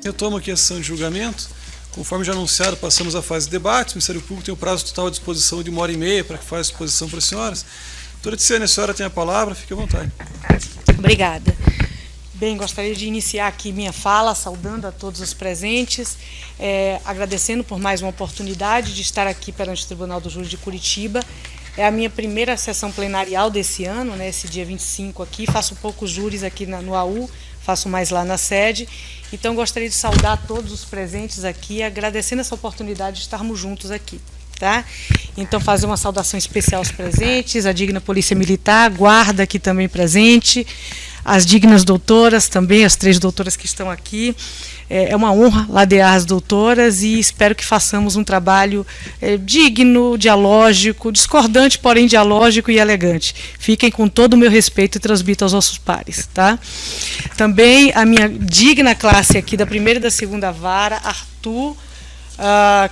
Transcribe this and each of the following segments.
Retomo aqui a sessão de julgamento. Conforme já anunciado, passamos à fase de debate. O Ministério Público tem o prazo total à disposição de 1h30 para que faça a exposição para as senhoras. Doutora Tiziane, a senhora tem a palavra, fique à vontade. Obrigada. Bem, gostaria de iniciar aqui minha fala, saudando a todos os presentes, agradecendo por mais uma oportunidade de estar aqui perante o Tribunal do Júri de Curitiba. É a minha primeira sessão plenarial desse ano, né, esse dia 25 aqui, faço poucos júris aqui no AU, faço mais lá na sede. Então, gostaria de saudar todos os presentes aqui, agradecendo essa oportunidade de estarmos juntos aqui. Tá? Então, fazer uma saudação especial aos presentes, a digna Polícia Militar, a guarda aqui também presente, as dignas doutoras também, as 3 doutoras que estão aqui. É uma honra ladear as doutoras e espero que façamos um trabalho digno, dialógico, discordante, porém dialógico e elegante. Fiquem com todo o meu respeito e transmito aos nossos pares. Tá? Também a minha digna classe aqui da primeira e da segunda vara, Arthur,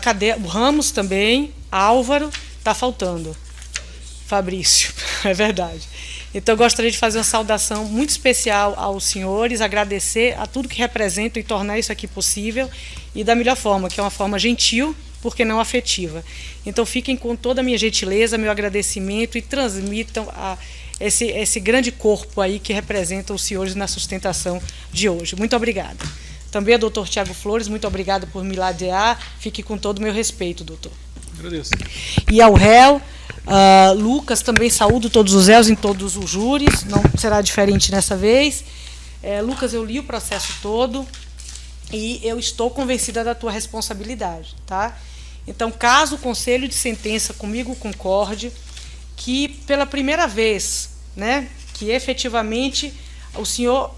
cadê? O Ramos também, Álvaro, está faltando. Fabrício, é verdade. Então, eu gostaria de fazer uma saudação muito especial aos senhores, agradecer a tudo que representam e tornar isso aqui possível, e da melhor forma, que é uma forma gentil, porque não afetiva. Então, fiquem com toda a minha gentileza, meu agradecimento, e transmitam esse grande corpo aí que representa os senhores na sustentação de hoje. Muito obrigada. Também ao doutor Tiago Flores, muito obrigada por me ladear, fique com todo o meu respeito, doutor. Agradeço. E ao réu, Lucas, também saúdo todos os réus em todos os júris, não será diferente nessa vez. Lucas, eu li o processo todo e eu estou convencida da tua responsabilidade. Tá? Então, caso o conselho de sentença comigo concorde, que pela primeira vez, né, que efetivamente o senhor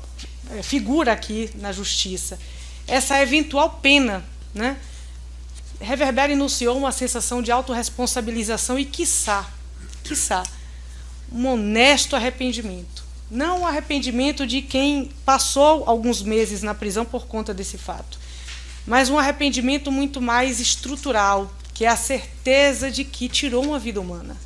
figura aqui na justiça, essa eventual pena, né, reverbere no senhor uma sensação de autorresponsabilização e, quiçá, um honesto arrependimento. Não o arrependimento de quem passou alguns meses na prisão por conta desse fato, mas um arrependimento muito mais estrutural, que é a certeza de que tirou uma vida humana.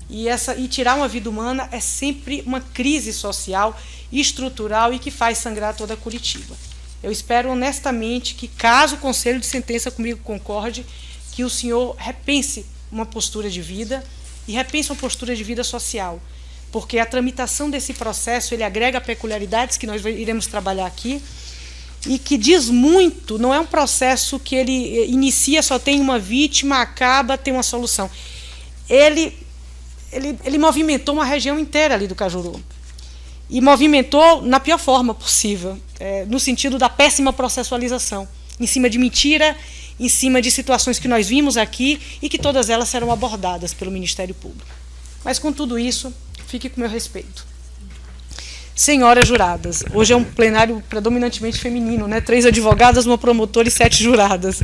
E tirar uma vida humana é sempre uma crise social, estrutural e que faz sangrar toda Curitiba. Eu espero honestamente que, caso o conselho de sentença comigo concorde, que o senhor repense uma postura de vida e repense uma postura de vida social, porque a tramitação desse processo ele agrega peculiaridades que nós iremos trabalhar aqui e que diz muito, não é um processo que ele inicia, só tem uma vítima, acaba, tem uma solução. Ele movimentou uma região inteira ali do Cajuru. E movimentou na pior forma possível, no sentido da péssima processualização, em cima de mentira, em cima de situações que nós vimos aqui e que todas elas serão abordadas pelo Ministério Público. Mas, com tudo isso, fique com o meu respeito. Senhoras juradas, hoje é um plenário predominantemente feminino, né? 3 advogadas, uma promotora e 7 juradas.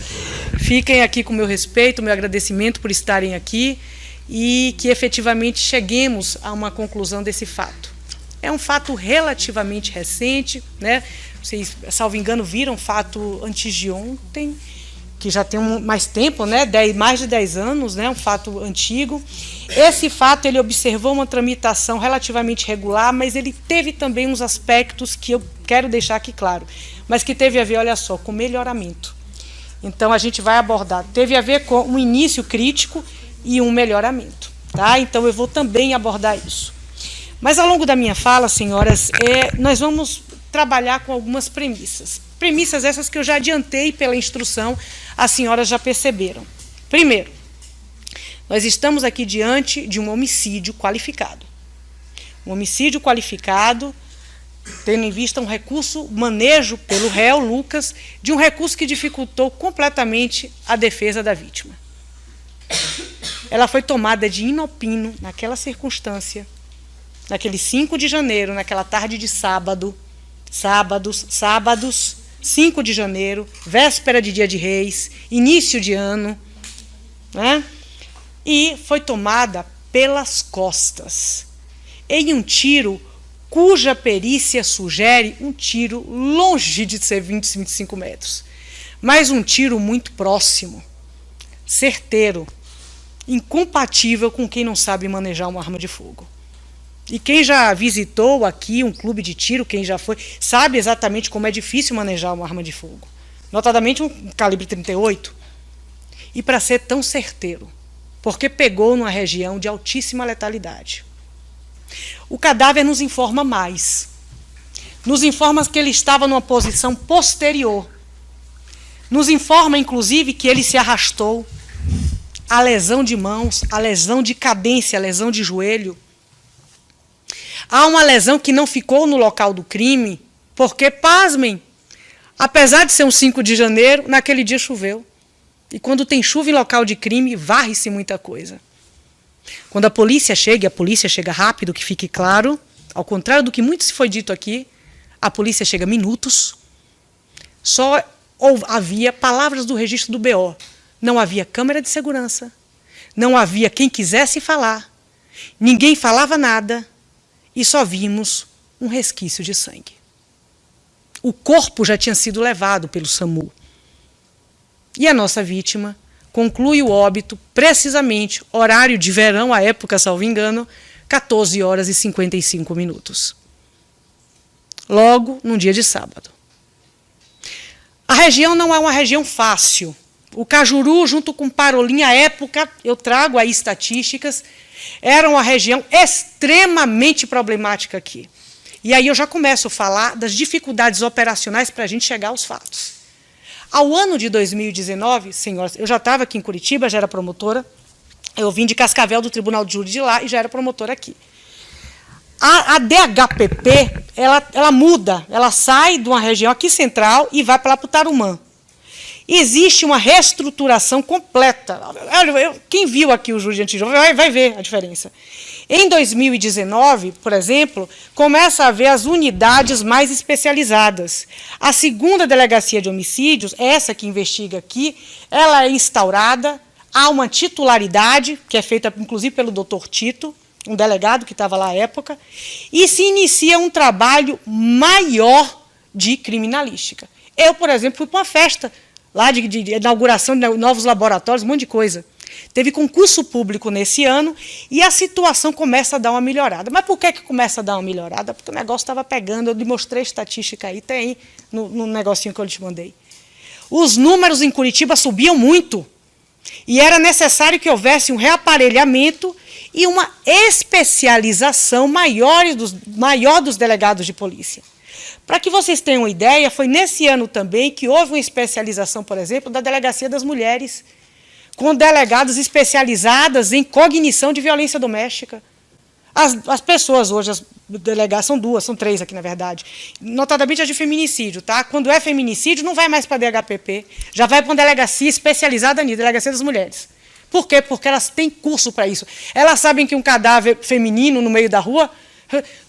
Fiquem aqui com o meu respeito, meu agradecimento por estarem aqui e que efetivamente cheguemos a uma conclusão desse fato. É um fato relativamente recente, né? Vocês, salvo engano, viram um fato antes de ontem, que já tem mais tempo, né? Mais de 10 anos, né? Um fato antigo. Esse fato ele observou uma tramitação relativamente regular, mas ele teve também uns aspectos que eu quero deixar aqui claro, mas que teve a ver, olha só, com melhoramento. Então, a gente vai abordar, teve a ver com um início crítico e um melhoramento. Tá? Então, eu vou também abordar isso. Mas, ao longo da minha fala, senhoras, nós vamos trabalhar com algumas premissas. Premissas essas que eu já adiantei pela instrução, as senhoras já perceberam. Primeiro, nós estamos aqui diante de um homicídio qualificado. Um homicídio qualificado, tendo em vista um recurso, manejo pelo réu, Lucas, de um recurso que dificultou completamente a defesa da vítima. Ela foi tomada de inopino naquela circunstância, naquele 5 de janeiro, naquela tarde de sábados, 5 de janeiro, véspera de Dia de Reis, início de ano, né? E foi tomada pelas costas, em um tiro cuja perícia sugere um tiro longe de ser 20, 25 metros, mas um tiro muito próximo, certeiro, incompatível com quem não sabe manejar uma arma de fogo. E quem já visitou aqui um clube de tiro, quem já foi, sabe exatamente como é difícil manejar uma arma de fogo. notadamente um calibre 38, e para ser tão certeiro, porque pegou numa região de altíssima letalidade. O cadáver nos informa mais. Nos informa que ele estava numa posição posterior. Nos informa, inclusive, que ele se arrastou. A lesão de mãos, a lesão de cadência, a lesão de joelho. Há uma lesão que não ficou no local do crime, porque, pasmem, apesar de ser um 5 de janeiro, naquele dia choveu. E quando tem chuva em local de crime, varre-se muita coisa. Quando a polícia chega rápido, que fique claro, ao contrário do que muito se foi dito aqui, a polícia chega minutos, só havia palavras do registro do BO. Não havia câmera de segurança, não havia quem quisesse falar, ninguém falava nada e só vimos um resquício de sangue. O corpo já tinha sido levado pelo SAMU. E a nossa vítima conclui o óbito precisamente, horário de verão, à época, salvo engano, 14 horas e 55 minutos. Logo, num dia de sábado. A região não é uma região fácil. O Cajuru, junto com Parolim, à época, eu trago aí estatísticas, era uma região extremamente problemática aqui. E aí eu já começo a falar das dificuldades operacionais para a gente chegar aos fatos. Ao ano de 2019, senhoras, eu já estava aqui em Curitiba, já era promotora, eu vim de Cascavel, do Tribunal de Júri de lá, e já era promotora aqui. A DHPP, ela muda, ela sai de uma região aqui central e vai para lá para o Tarumã. Existe uma reestruturação completa. Quem viu aqui o júri de antijogo vai ver a diferença. Em 2019, por exemplo, começa a haver as unidades mais especializadas. A segunda delegacia de homicídios, essa que investiga aqui, ela é instaurada, há uma titularidade, que é feita inclusive pelo doutor Tito, um delegado que estava lá à época, e se inicia um trabalho maior de criminalística. Eu, por exemplo, fui para uma festa lá de inauguração de novos laboratórios, um monte de coisa. Teve concurso público nesse ano e a situação começa a dar uma melhorada. Mas por que começa a dar uma melhorada? Porque o negócio estava pegando, eu lhe mostrei a estatística aí, tem aí no negocinho que eu te mandei. Os números em Curitiba subiam muito e era necessário que houvesse um reaparelhamento e uma especialização maior dos delegados de polícia. Para que vocês tenham uma ideia, foi nesse ano também que houve uma especialização, por exemplo, da Delegacia das Mulheres, com delegadas especializadas em cognição de violência doméstica. As pessoas hoje, as delegadas, são duas, são três aqui, na verdade, notadamente as de feminicídio. Tá? Quando é feminicídio, não vai mais para a DHPP, já vai para uma delegacia especializada nisso, Delegacia das Mulheres. Por quê? Porque elas têm curso para isso. Elas sabem que um cadáver feminino no meio da rua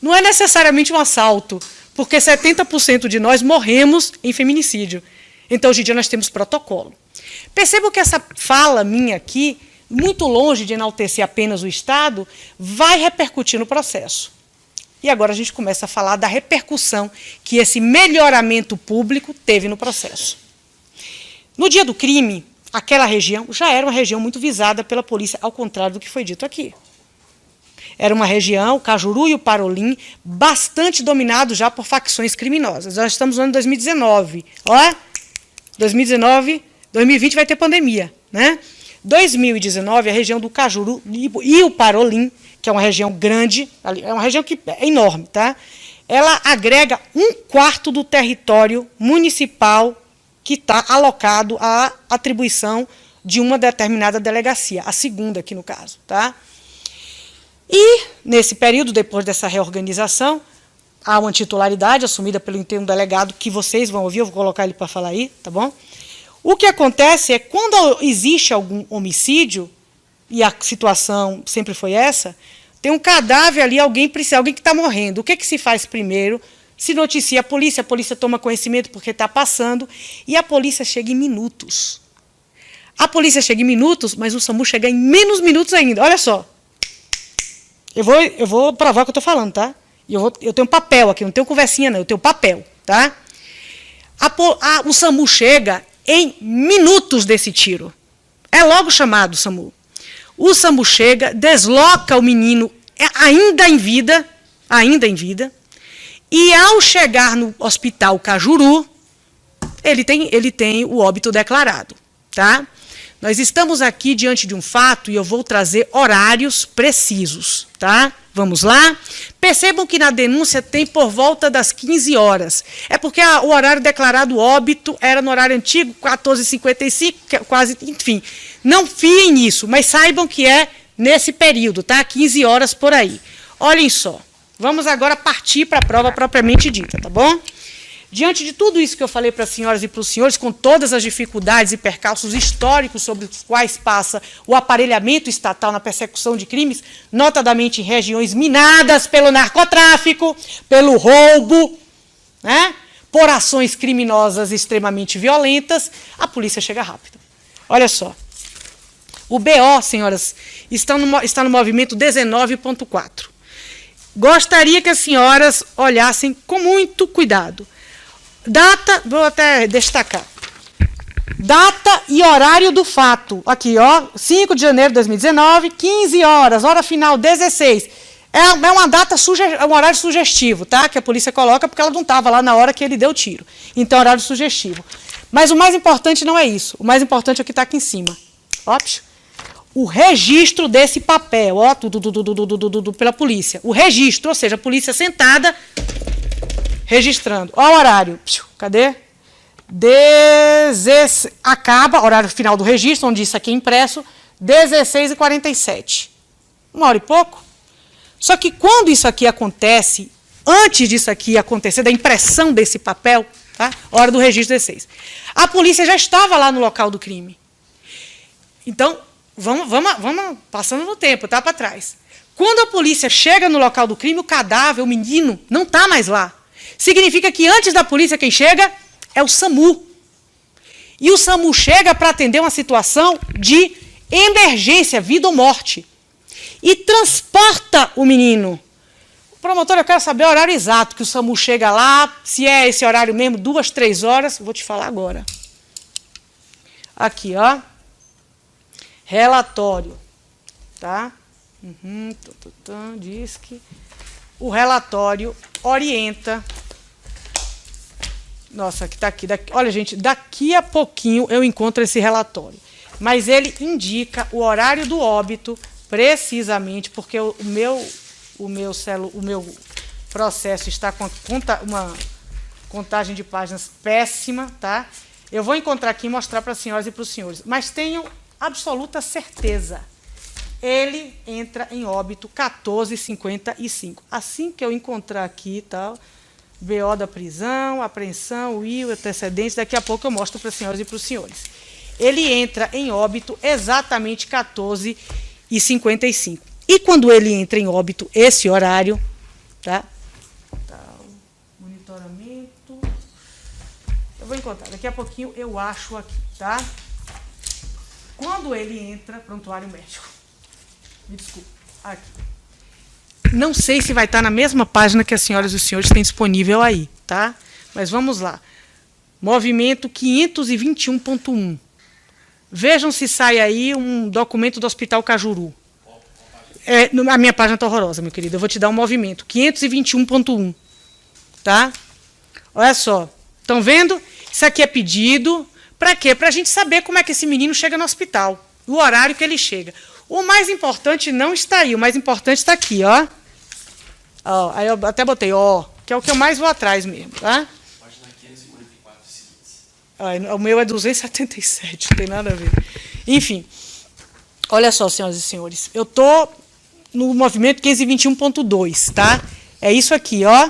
não é necessariamente um assalto, porque 70% de nós morremos em feminicídio. Então, hoje em dia, nós temos protocolo. Percebo que essa fala minha aqui, muito longe de enaltecer apenas o Estado, vai repercutir no processo. E agora a gente começa a falar da repercussão que esse melhoramento público teve no processo. No dia do crime, aquela região já era uma região muito visada pela polícia, ao contrário do que foi dito aqui. Era uma região, o Cajuru e o Parolim, bastante dominado já por facções criminosas. Nós estamos no ano de 2019. Ó, 2020 vai ter pandemia, né? 2019, a região do Cajuru e o Parolim, que é uma região grande, é uma região que é enorme, tá? Ela agrega 1/4 do território municipal que está alocado à atribuição de uma determinada delegacia, a segunda aqui no caso, tá? E, nesse período, depois dessa reorganização, há uma titularidade assumida pelo interno delegado, que vocês vão ouvir, eu vou colocar ele para falar aí, tá bom? O que acontece é, quando existe algum homicídio, e a situação sempre foi essa, tem um cadáver ali, alguém que está morrendo. O que se faz primeiro? Se noticia a polícia toma conhecimento porque está passando, e a polícia chega em minutos. A polícia chega em minutos, mas o SAMU chega em menos minutos ainda. Olha só. Eu vou provar o que eu estou falando, tá? Eu tenho papel aqui, não tenho conversinha não, eu tenho papel, tá? O SAMU chega em minutos desse tiro. É logo chamado o SAMU. O SAMU chega, desloca o menino ainda em vida, e ao chegar no hospital Cajuru, ele tem o óbito declarado, tá? Nós estamos aqui diante de um fato e eu vou trazer horários precisos, tá? Vamos lá? Percebam que na denúncia tem por volta das 15 horas. É porque o horário declarado óbito era no horário antigo, 14h55, quase, enfim. Não fiem nisso, mas saibam que é nesse período, tá? 15 horas por aí. Olhem só. Vamos agora partir para a prova propriamente dita, tá bom? Diante de tudo isso que eu falei para as senhoras e para os senhores, com todas as dificuldades e percalços históricos sobre os quais passa o aparelhamento estatal na persecução de crimes, notadamente em regiões minadas pelo narcotráfico, pelo roubo, né, por ações criminosas extremamente violentas, a polícia chega rápido. Olha só. O BO, senhoras, está no movimento 19.4. Gostaria que as senhoras olhassem com muito cuidado. Data, vou até destacar. Data e horário do fato. Aqui, ó, 5 de janeiro de 2019, 15 horas, hora final 16. É uma data, um horário sugestivo, tá? Que a polícia coloca porque ela não estava lá na hora que ele deu o tiro. Então, horário sugestivo. Mas o mais importante não é isso. O mais importante é o que está aqui em cima. Óbvio. O registro desse papel, ó, pela polícia. O registro, ou seja, a polícia sentada, registrando. Ó o horário. Cadê? Acaba, horário final do registro, onde isso aqui é impresso, 16h47. 1h e pouco. Só que quando isso aqui acontece, antes disso aqui acontecer, da impressão desse papel, tá? Hora do registro 16. A polícia já estava lá no local do crime. Então, vamos passando no tempo, tá para trás. Quando a polícia chega no local do crime, o cadáver, o menino, não está mais lá. Significa que antes da polícia quem chega é o SAMU. E o SAMU chega para atender uma situação de emergência, vida ou morte. E transporta o menino. O promotor, eu quero saber o horário exato que o SAMU chega lá, se é esse horário mesmo, 2, 3 horas, vou te falar agora. Aqui, ó. Relatório. Tá? Diz que o relatório orienta. Nossa, que está aqui. Olha, gente, daqui a pouquinho eu encontro esse relatório. Mas ele indica o horário do óbito, precisamente, porque o meu processo está com uma contagem de páginas péssima, tá? Eu vou encontrar aqui e mostrar para as senhoras e para os senhores. Mas tenham absoluta certeza. Ele entra em óbito 14h55. Assim que eu encontrar aqui, tal, BO da prisão, apreensão, o antecedentes, daqui a pouco eu mostro para as senhoras e para os senhores. Ele entra em óbito exatamente 14h55. E quando ele entra em óbito, esse horário, tá? Monitoramento. Eu vou encontrar, daqui a pouquinho eu acho aqui, tá? Quando ele entra, prontuário médico. Me desculpe, aqui. Não sei se vai estar na mesma página que as senhoras e os senhores têm disponível aí, tá? Mas vamos lá. Movimento 521.1. Vejam se sai aí um documento do Hospital Cajuru. A minha página está horrorosa, meu querido. Eu vou te dar um movimento. 521.1. Tá? Olha só. Estão vendo? Isso aqui é pedido. Para quê? Para a gente saber como é que esse menino chega no hospital. O horário que ele chega. O mais importante não está aí. O mais importante está aqui, ó. Ó, aí eu até botei, ó, que é o que eu mais vou atrás mesmo, tá? Página 544 seguintes. O meu é 277, não tem nada a ver. Enfim, olha só, senhoras e senhores. Eu estou no movimento 521.2, tá? É isso aqui, ó.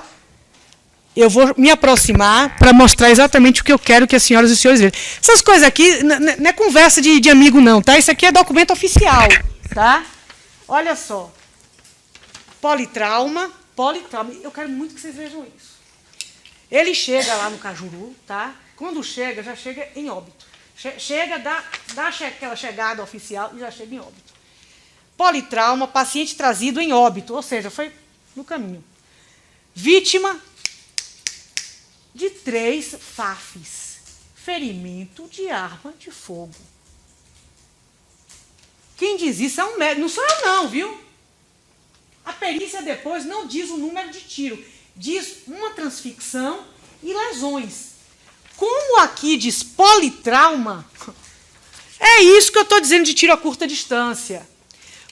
Eu vou me aproximar para mostrar exatamente o que eu quero que as senhoras e os senhores vejam. Essas coisas aqui não é conversa de amigo, não, tá? Isso aqui é documento oficial, tá? Olha só. Politrauma. Eu quero muito que vocês vejam isso. Ele chega lá no Cajuru, tá? Quando chega, já chega em óbito. Chega, dá aquela chegada oficial e já chega em óbito. Politrauma, paciente trazido em óbito, ou seja, foi no caminho. Vítima de 3 FAFs. Ferimento de arma de fogo. Quem diz isso é um médico. Não sou eu não, viu? A perícia depois não diz o número de tiro. Diz uma transficção e lesões. Como aqui diz politrauma, é isso que eu estou dizendo de tiro a curta distância.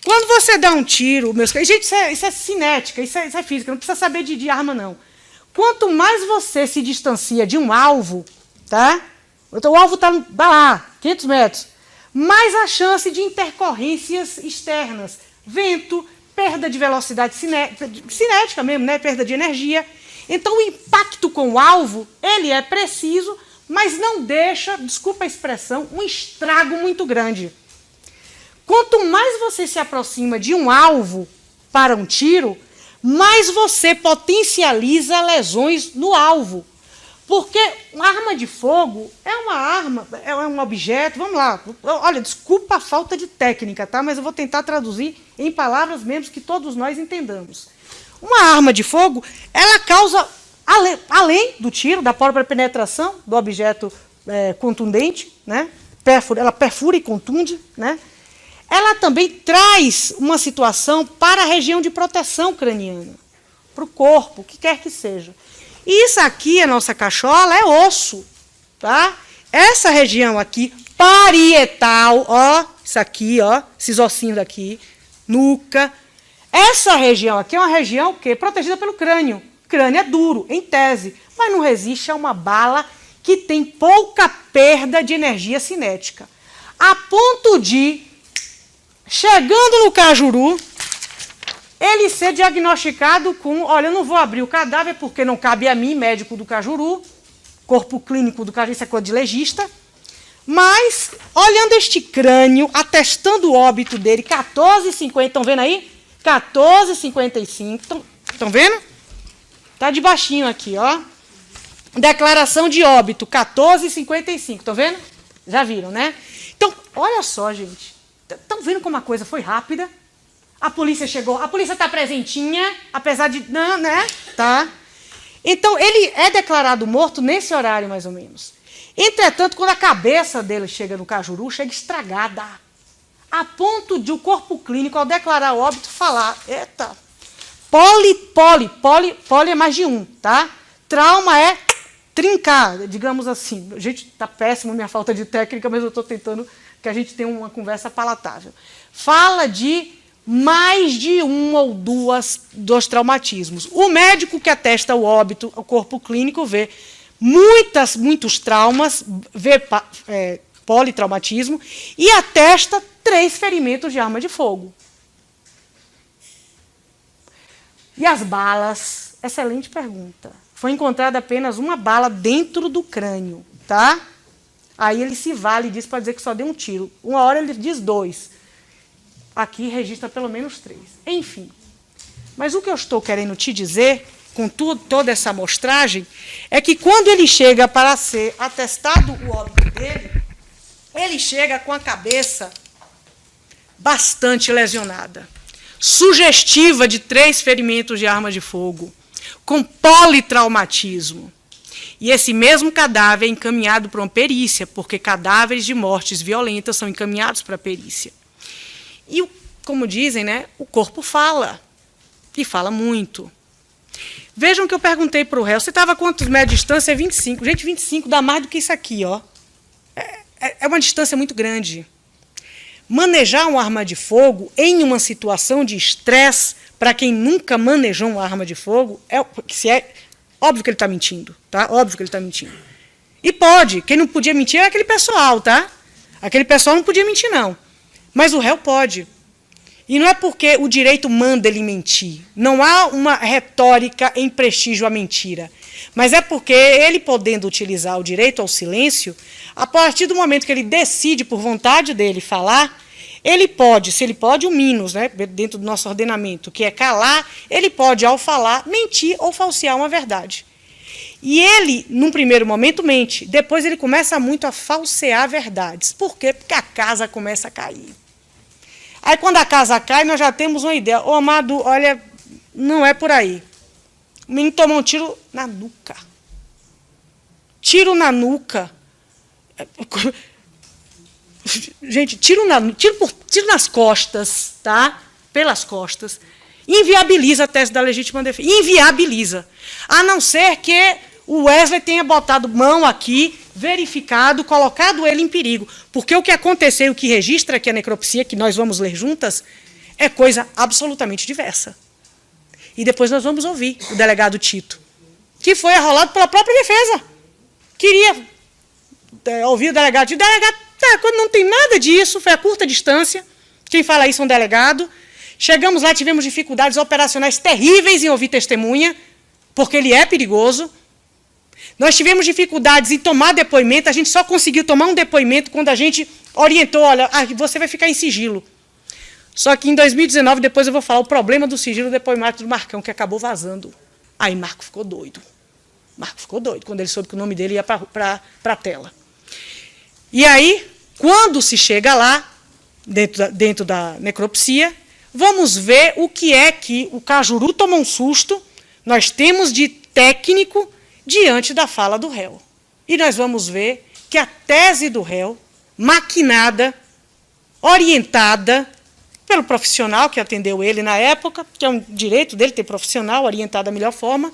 Quando você dá um tiro, meus caros, gente, isso é cinética, isso é física, não precisa saber de arma, não. Quanto mais você se distancia de um alvo, tá? Então, o alvo está lá, 500 metros, mais a chance de intercorrências externas, vento, perda de velocidade cinética mesmo, né? Perda de energia. Então, o impacto com o alvo, ele é preciso, mas não deixa, desculpa a expressão, um estrago muito grande. Quanto mais você se aproxima de um alvo para um tiro, mais você potencializa lesões no alvo. Porque uma arma de fogo é uma arma, é um objeto, vamos lá, olha, desculpa a falta de técnica, tá? Mas eu vou tentar traduzir em palavras mesmo que todos nós entendamos. Uma arma de fogo, ela causa, além do tiro, da própria penetração do objeto contundente, né? Ela perfura e contunde, né? Ela também traz uma situação para a região de proteção craniana, para o corpo, o que quer que seja. E isso aqui, a nossa cachola, é osso, tá? Essa região aqui, parietal, ó, isso aqui, ó, esses ossinhos daqui, nuca. Essa região aqui é uma região o quê? Protegida pelo crânio. O crânio é duro, em tese, mas não resiste a uma bala que tem pouca perda de energia cinética. A ponto de, chegando no Cajuru, ele ser diagnosticado com, olha, eu não vou abrir o cadáver porque não cabe a mim, médico do Cajuru, corpo clínico do Cajuru, isso é coisa de legista, mas, olhando este crânio, atestando o óbito dele, 14,50, estão vendo aí? 14,55, estão vendo? Está de baixinho aqui, ó. Declaração de óbito, 14,55, estão vendo? Já viram, né? Então, olha só, gente, estão vendo como a coisa foi rápida? A polícia chegou, a polícia está presentinha, apesar de... Não, né? Tá. Então, ele é declarado morto nesse horário, mais ou menos. Entretanto, quando a cabeça dele chega no Cajuru, chega estragada. A ponto de o corpo clínico, ao declarar o óbito, falar, eita, poli é mais de um, tá? Trauma é trincar, digamos assim. Gente, está péssimo minha falta de técnica, mas eu estou tentando que a gente tenha uma conversa palatável. Fala de mais de um ou dos traumatismos. O médico que atesta o óbito, o corpo clínico, vê muitos traumas, vê politraumatismo e atesta 3 ferimentos de arma de fogo. E as balas? Excelente pergunta. Foi encontrada apenas uma bala dentro do crânio, tá? Aí ele se vale disso para dizer que só deu um tiro. Uma hora ele diz 2. Aqui registra pelo menos 3. Enfim. Mas o que eu estou querendo te dizer, com toda essa amostragem, é que quando ele chega para ser atestado o óbito dele, ele chega com a cabeça bastante lesionada, sugestiva de 3 ferimentos de arma de fogo, com politraumatismo. E esse mesmo cadáver é encaminhado para uma perícia, porque cadáveres de mortes violentas são encaminhados para a perícia. E, como dizem, né, o corpo fala, e fala muito. Vejam que eu perguntei para o réu, você estava a quantos metros de distância? É 25. Gente, 25 dá mais do que isso aqui, ó. É uma distância muito grande. Manejar uma arma de fogo em uma situação de estresse, para quem nunca manejou uma arma de fogo, óbvio que ele está mentindo, tá? Óbvio que ele está mentindo. E pode, quem não podia mentir é aquele pessoal, tá? Aquele pessoal não podia mentir, não. Mas o réu pode. E não é porque o direito manda ele mentir. Não há uma retórica em prestígio à mentira. Mas é porque ele, podendo utilizar o direito ao silêncio, a partir do momento que ele decide, por vontade dele, falar, ele pode, se ele pode, o minus, né, dentro do nosso ordenamento, que é calar, ele pode, ao falar, mentir ou falsear uma verdade. E ele, num primeiro momento, mente. Depois ele começa muito a falsear verdades. Por quê? Porque a casa começa a cair. Aí, quando a casa cai, nós já temos uma ideia. Ô, amado, olha, não é por aí. O menino tomou um tiro na nuca. Tiro na nuca. Gente, tiro nas costas, tá? Pelas costas. Inviabiliza a tese da legítima defesa. Inviabiliza. A não ser que o Wesley tenha botado mão aqui, verificado, colocado ele em perigo. Porque o que aconteceu, o que registra aqui a necropsia, que nós vamos ler juntas, é coisa absolutamente diversa. E depois nós vamos ouvir o delegado Tito, que foi arrolado pela própria defesa. Queria ouvir o delegado Tito. O delegado, quando não tem nada disso, foi a curta distância. Quem fala isso é um delegado. Chegamos lá, tivemos dificuldades operacionais terríveis em ouvir testemunha, porque ele é perigoso. Nós tivemos dificuldades em tomar depoimento, a gente só conseguiu tomar um depoimento quando a gente orientou, olha, você vai ficar em sigilo. Só que em 2019, depois eu vou falar o problema do sigilo do depoimento do Marcão, que acabou vazando. Aí Marco ficou doido. Marco ficou doido, quando ele soube que o nome dele ia para a tela. E aí, quando se chega lá, dentro da necropsia, vamos ver o que é que o Cajuru tomou um susto, nós temos de técnico diante da fala do réu. E nós vamos ver que a tese do réu, maquinada, orientada pelo profissional que atendeu ele na época, que é um direito dele ter profissional orientado da melhor forma,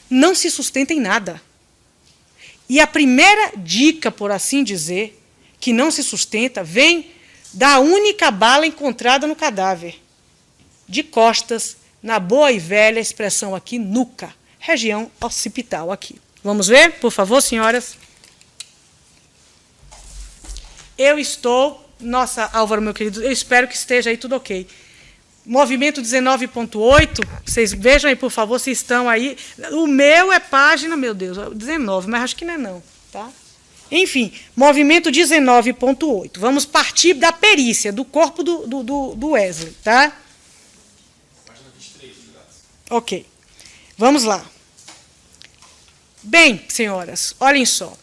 não se sustenta em nada. E a primeira dica, por assim dizer, que não se sustenta, vem da única bala encontrada no cadáver, de costas, na boa e velha expressão aqui, nuca, região occipital aqui. Vamos ver, por favor, senhoras? Eu estou... Nossa, Álvaro, meu querido, eu espero que esteja aí tudo ok. Movimento 19.8, vocês vejam aí, por favor, se estão aí. O meu é página, meu Deus, 19, mas acho que não é não, tá? Enfim, movimento 19.8. Vamos partir da perícia, do corpo do Wesley, tá? Página 23, ok. Vamos lá. Bem, senhoras, olhem só.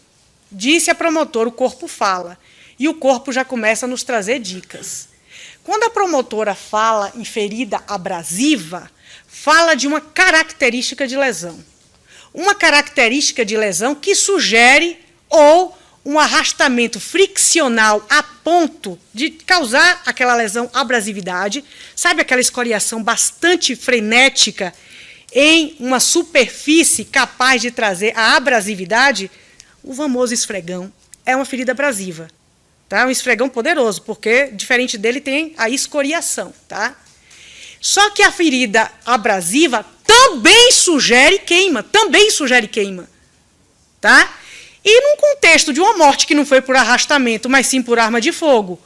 Disse a promotora, o corpo fala. E o corpo já começa a nos trazer dicas. Quando a promotora fala em ferida abrasiva, fala de uma característica de lesão. Uma característica de lesão que sugere ou um arrastamento friccional a ponto de causar aquela lesão abrasividade. Sabe aquela escoriação bastante frenética em uma superfície capaz de trazer a abrasividade? O famoso esfregão é uma ferida abrasiva. Tá? Um esfregão poderoso, porque, diferente dele, tem a escoriação. Tá? Só que a ferida abrasiva também sugere queima. Tá? E num contexto de uma morte que não foi por arrastamento, mas sim por arma de fogo,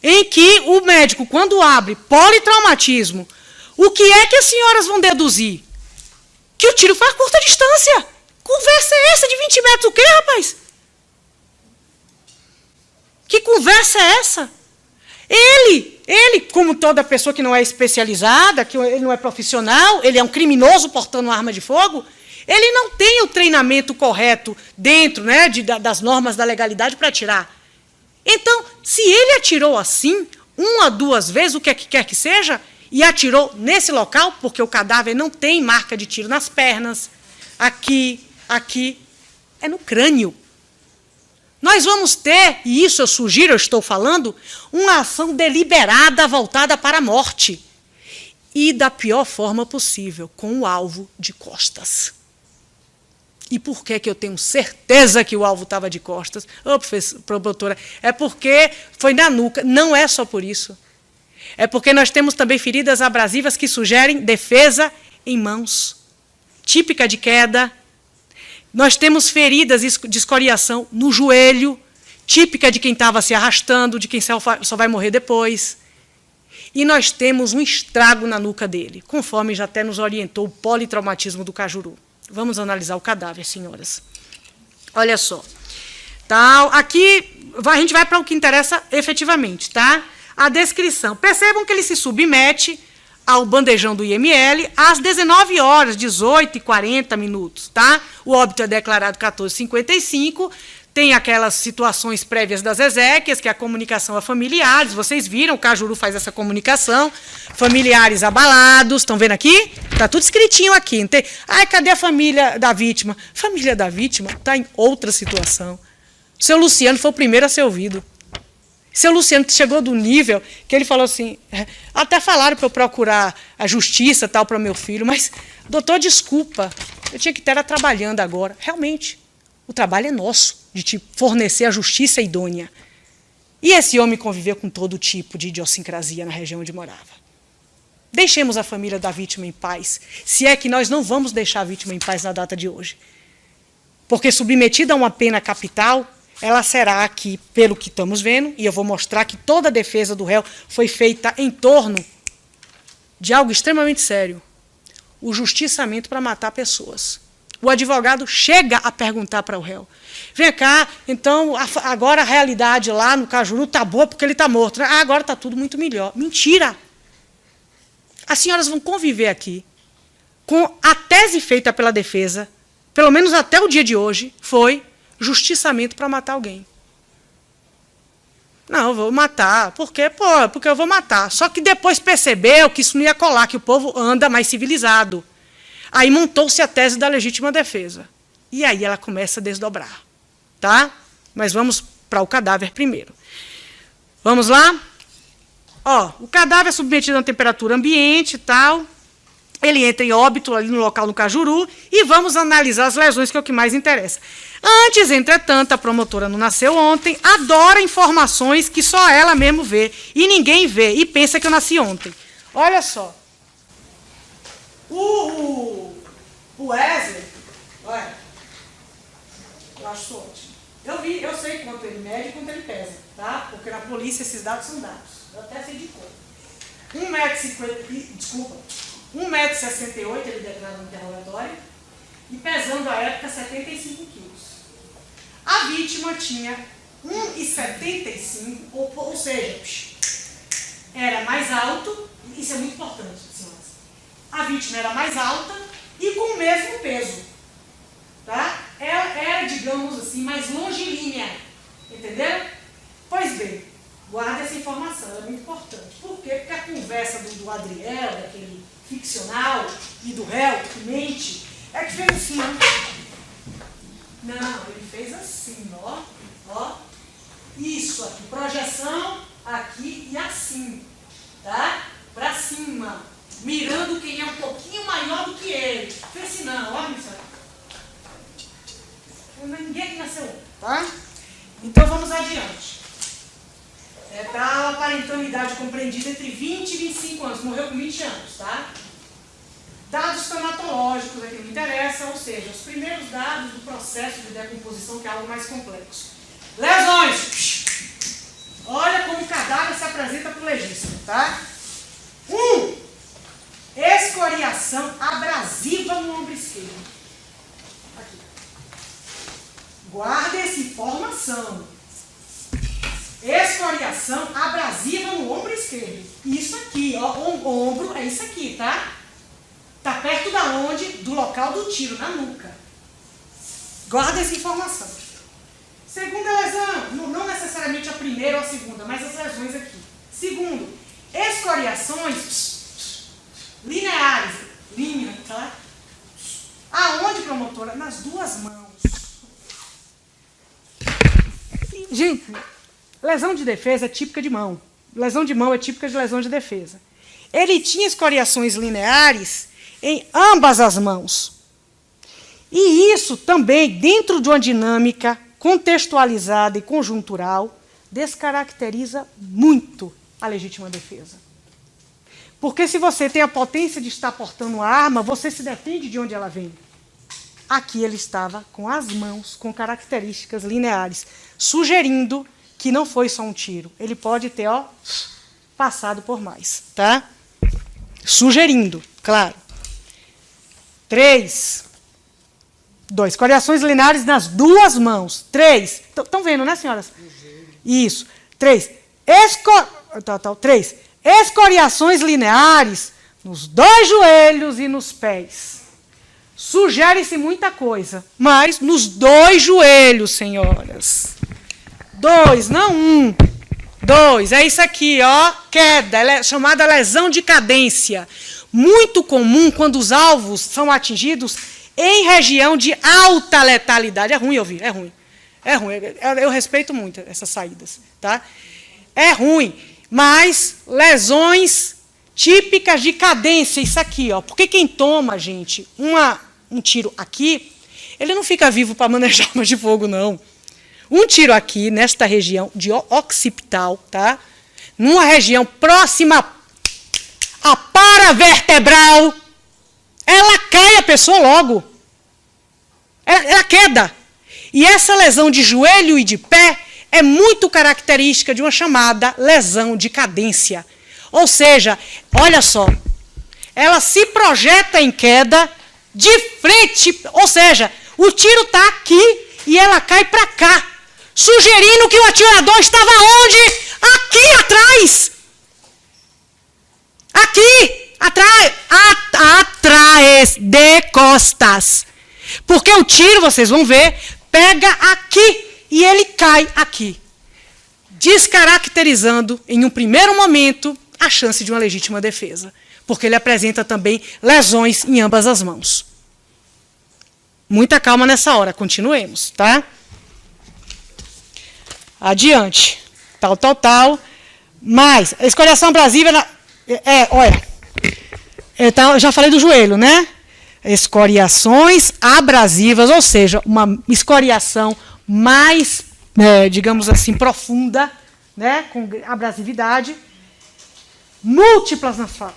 em que o médico, quando abre politraumatismo, o que é que as senhoras vão deduzir? Que o tiro foi a curta distância. Conversa é essa de 20 metros o quê, rapaz? Que conversa é essa? Ele, como toda pessoa que não é especializada, que ele não é profissional, ele é um criminoso portando uma arma de fogo, ele não tem o treinamento correto dentro, né, das normas da legalidade para atirar. Então, se ele atirou assim, uma, duas vezes, o que quer que seja, e atirou nesse local, porque o cadáver não tem marca de tiro nas pernas, aqui, é no crânio. Nós vamos ter, e isso eu sugiro, eu estou falando, uma ação deliberada voltada para a morte. E da pior forma possível, com o alvo de costas. E por que eu tenho certeza que o alvo estava de costas? Promotora, é porque foi na nuca. Não é só por isso. É porque nós temos também feridas abrasivas que sugerem defesa em mãos, típica de queda. Nós temos feridas de escoriação no joelho, típica de quem estava se arrastando, de quem só vai morrer depois. E nós temos um estrago na nuca dele, conforme já até nos orientou o politraumatismo do Cajuru. Vamos analisar o cadáver, senhoras. Olha só. Tá, aqui a gente vai para o que interessa efetivamente, tá? A descrição. Percebam que ele se submete ao bandejão do IML às 19 horas, 18h40, tá? O óbito é declarado 14h55, tem aquelas situações prévias das exéquias, que é a comunicação a familiares, vocês viram, o Cajuru faz essa comunicação, familiares abalados, estão vendo aqui? Está tudo escritinho aqui. Não tem... Ai, cadê a família da vítima? Família da vítima está em outra situação. O seu Luciano foi o primeiro a ser ouvido. Seu Luciano chegou do nível que ele falou assim, até falaram para eu procurar a justiça tal para meu filho, mas, doutor, desculpa, Eu tinha que estar trabalhando agora. Realmente, o trabalho é nosso, de te fornecer a justiça idônea. E esse homem conviveu com todo tipo de idiosincrasia na região onde morava. Deixemos a família da vítima em paz, se é que nós não vamos deixar a vítima em paz na data de hoje. Porque submetida a uma pena capital, ela será aqui, pelo que estamos vendo, e eu vou mostrar que toda a defesa do réu foi feita em torno de algo extremamente sério, o justiçamento para matar pessoas. O advogado chega a perguntar para o réu, vem cá, então agora a realidade lá no Cajuru está boa porque ele está morto. Ah, agora está tudo muito melhor. Mentira! As senhoras vão conviver aqui com a tese feita pela defesa, pelo menos até o dia de hoje, foi justiçamento para matar alguém. Não, eu vou matar. Por quê? Pô, porque eu vou matar. Só que depois percebeu que isso não ia colar, que o povo anda mais civilizado. Aí montou-se a tese da legítima defesa. E aí ela começa a desdobrar. Tá? Mas vamos para o cadáver primeiro. Vamos lá? Ó, o cadáver é submetido a uma temperatura ambiente e tal. Ele entra em óbito ali no local no Cajuru e vamos analisar as lesões, que é o que mais interessa. Antes, entretanto, a promotora não nasceu ontem, adora informações que só ela mesmo vê e ninguém vê e pensa que eu nasci ontem. Olha só. O Wesley, olha, eu acho ótimo. Eu sei quanto ele mede e quanto ele pesa, tá? Porque na polícia esses dados são dados. Eu até sei de cor. 1,68m ele declarou no interrogatório e pesando à época 75 quilos. A vítima tinha 1,75, ou seja, era mais alto, isso é muito importante, senhoras. A vítima era mais alta e com o mesmo peso. Tá? Ela era, digamos assim, mais longilínea. Entenderam? Pois bem, guarda essa informação, ela é muito importante. Por quê? Porque a conversa do Adriel, daquele ficcional, e do réu, que mente, é que fez assim, ó. Não, ele fez assim, ó. Ó. Isso aqui, projeção aqui e assim. Tá? Pra cima. Mirando quem é um pouquinho maior do que ele. Fez assim, não, ó, isso aqui. Ninguém aqui nasceu, tá? Então vamos adiante. Está aparentando idade compreendida entre 20 e 25 anos. Morreu com 20 anos, tá? Dados tanatológicos é que me interessa, ou seja, os primeiros dados do processo de decomposição, que é algo mais complexo. Lesões. Olha como o cadáver se apresenta para o legista, tá? 1. Escoriação abrasiva no ombro esquerdo. Aqui. Guarda essa informação. Escoriação abrasiva no ombro esquerdo. Isso aqui, ó, o ombro é isso aqui, tá? Tá perto da onde? Do local do tiro, na nuca. Guarda essa informação. Segunda lesão, não necessariamente a primeira ou a segunda, mas as lesões aqui. Segundo, escoriações lineares. Linha, tá? Aonde, promotora? Nas duas mãos. Gente, lesão de defesa é típica de mão. Lesão de mão é típica de lesão de defesa. Ele tinha escoriações lineares em ambas as mãos. E isso também, dentro de uma dinâmica contextualizada e conjuntural, descaracteriza muito a legítima defesa. Porque se você tem a potência de estar portando a arma, você se defende de onde ela vem. Aqui ele estava com as mãos com características lineares, sugerindo que não foi só um tiro. Ele pode ter, ó, passado por mais, tá? Sugerindo, claro. 3. 2. Escoriações lineares nas duas mãos. 3. Estão vendo, né, senhoras? Isso. 3. 3. Escoriações lineares nos dois joelhos e nos pés. Sugere-se muita coisa, mas nos dois joelhos, senhoras. 2, não 1. 2, é isso aqui, ó, queda, ela é chamada lesão de cadência. Muito comum quando os alvos são atingidos em região de alta letalidade. É ruim ouvir, é ruim. É ruim, eu respeito muito essas saídas, tá? É ruim, mas lesões típicas de cadência, isso aqui, ó. Porque quem toma, gente, um tiro aqui, ele não fica vivo para manejar armas de fogo, não. Um tiro aqui, nesta região de occipital, tá? Numa região próxima à paravertebral, ela cai a pessoa logo. Ela queda. E essa lesão de joelho e de pé é muito característica de uma chamada lesão de cadência. Ou seja, olha só, ela se projeta em queda de frente, ou seja, o tiro está aqui e ela cai para cá, sugerindo que o atirador estava onde? Aqui atrás. Aqui, atrás de costas. Porque o tiro, vocês vão ver, pega aqui e ele cai aqui, descaracterizando, em um primeiro momento, a chance de uma legítima defesa. Porque ele apresenta também lesões em ambas as mãos. Muita calma nessa hora, continuemos, tá? Adiante. Tal. Mas, a escoriação abrasiva, olha, eu já falei do joelho, né? Escoriações abrasivas, ou seja, uma escoriação mais, digamos assim, profunda, né? Com abrasividade. Múltiplas na face.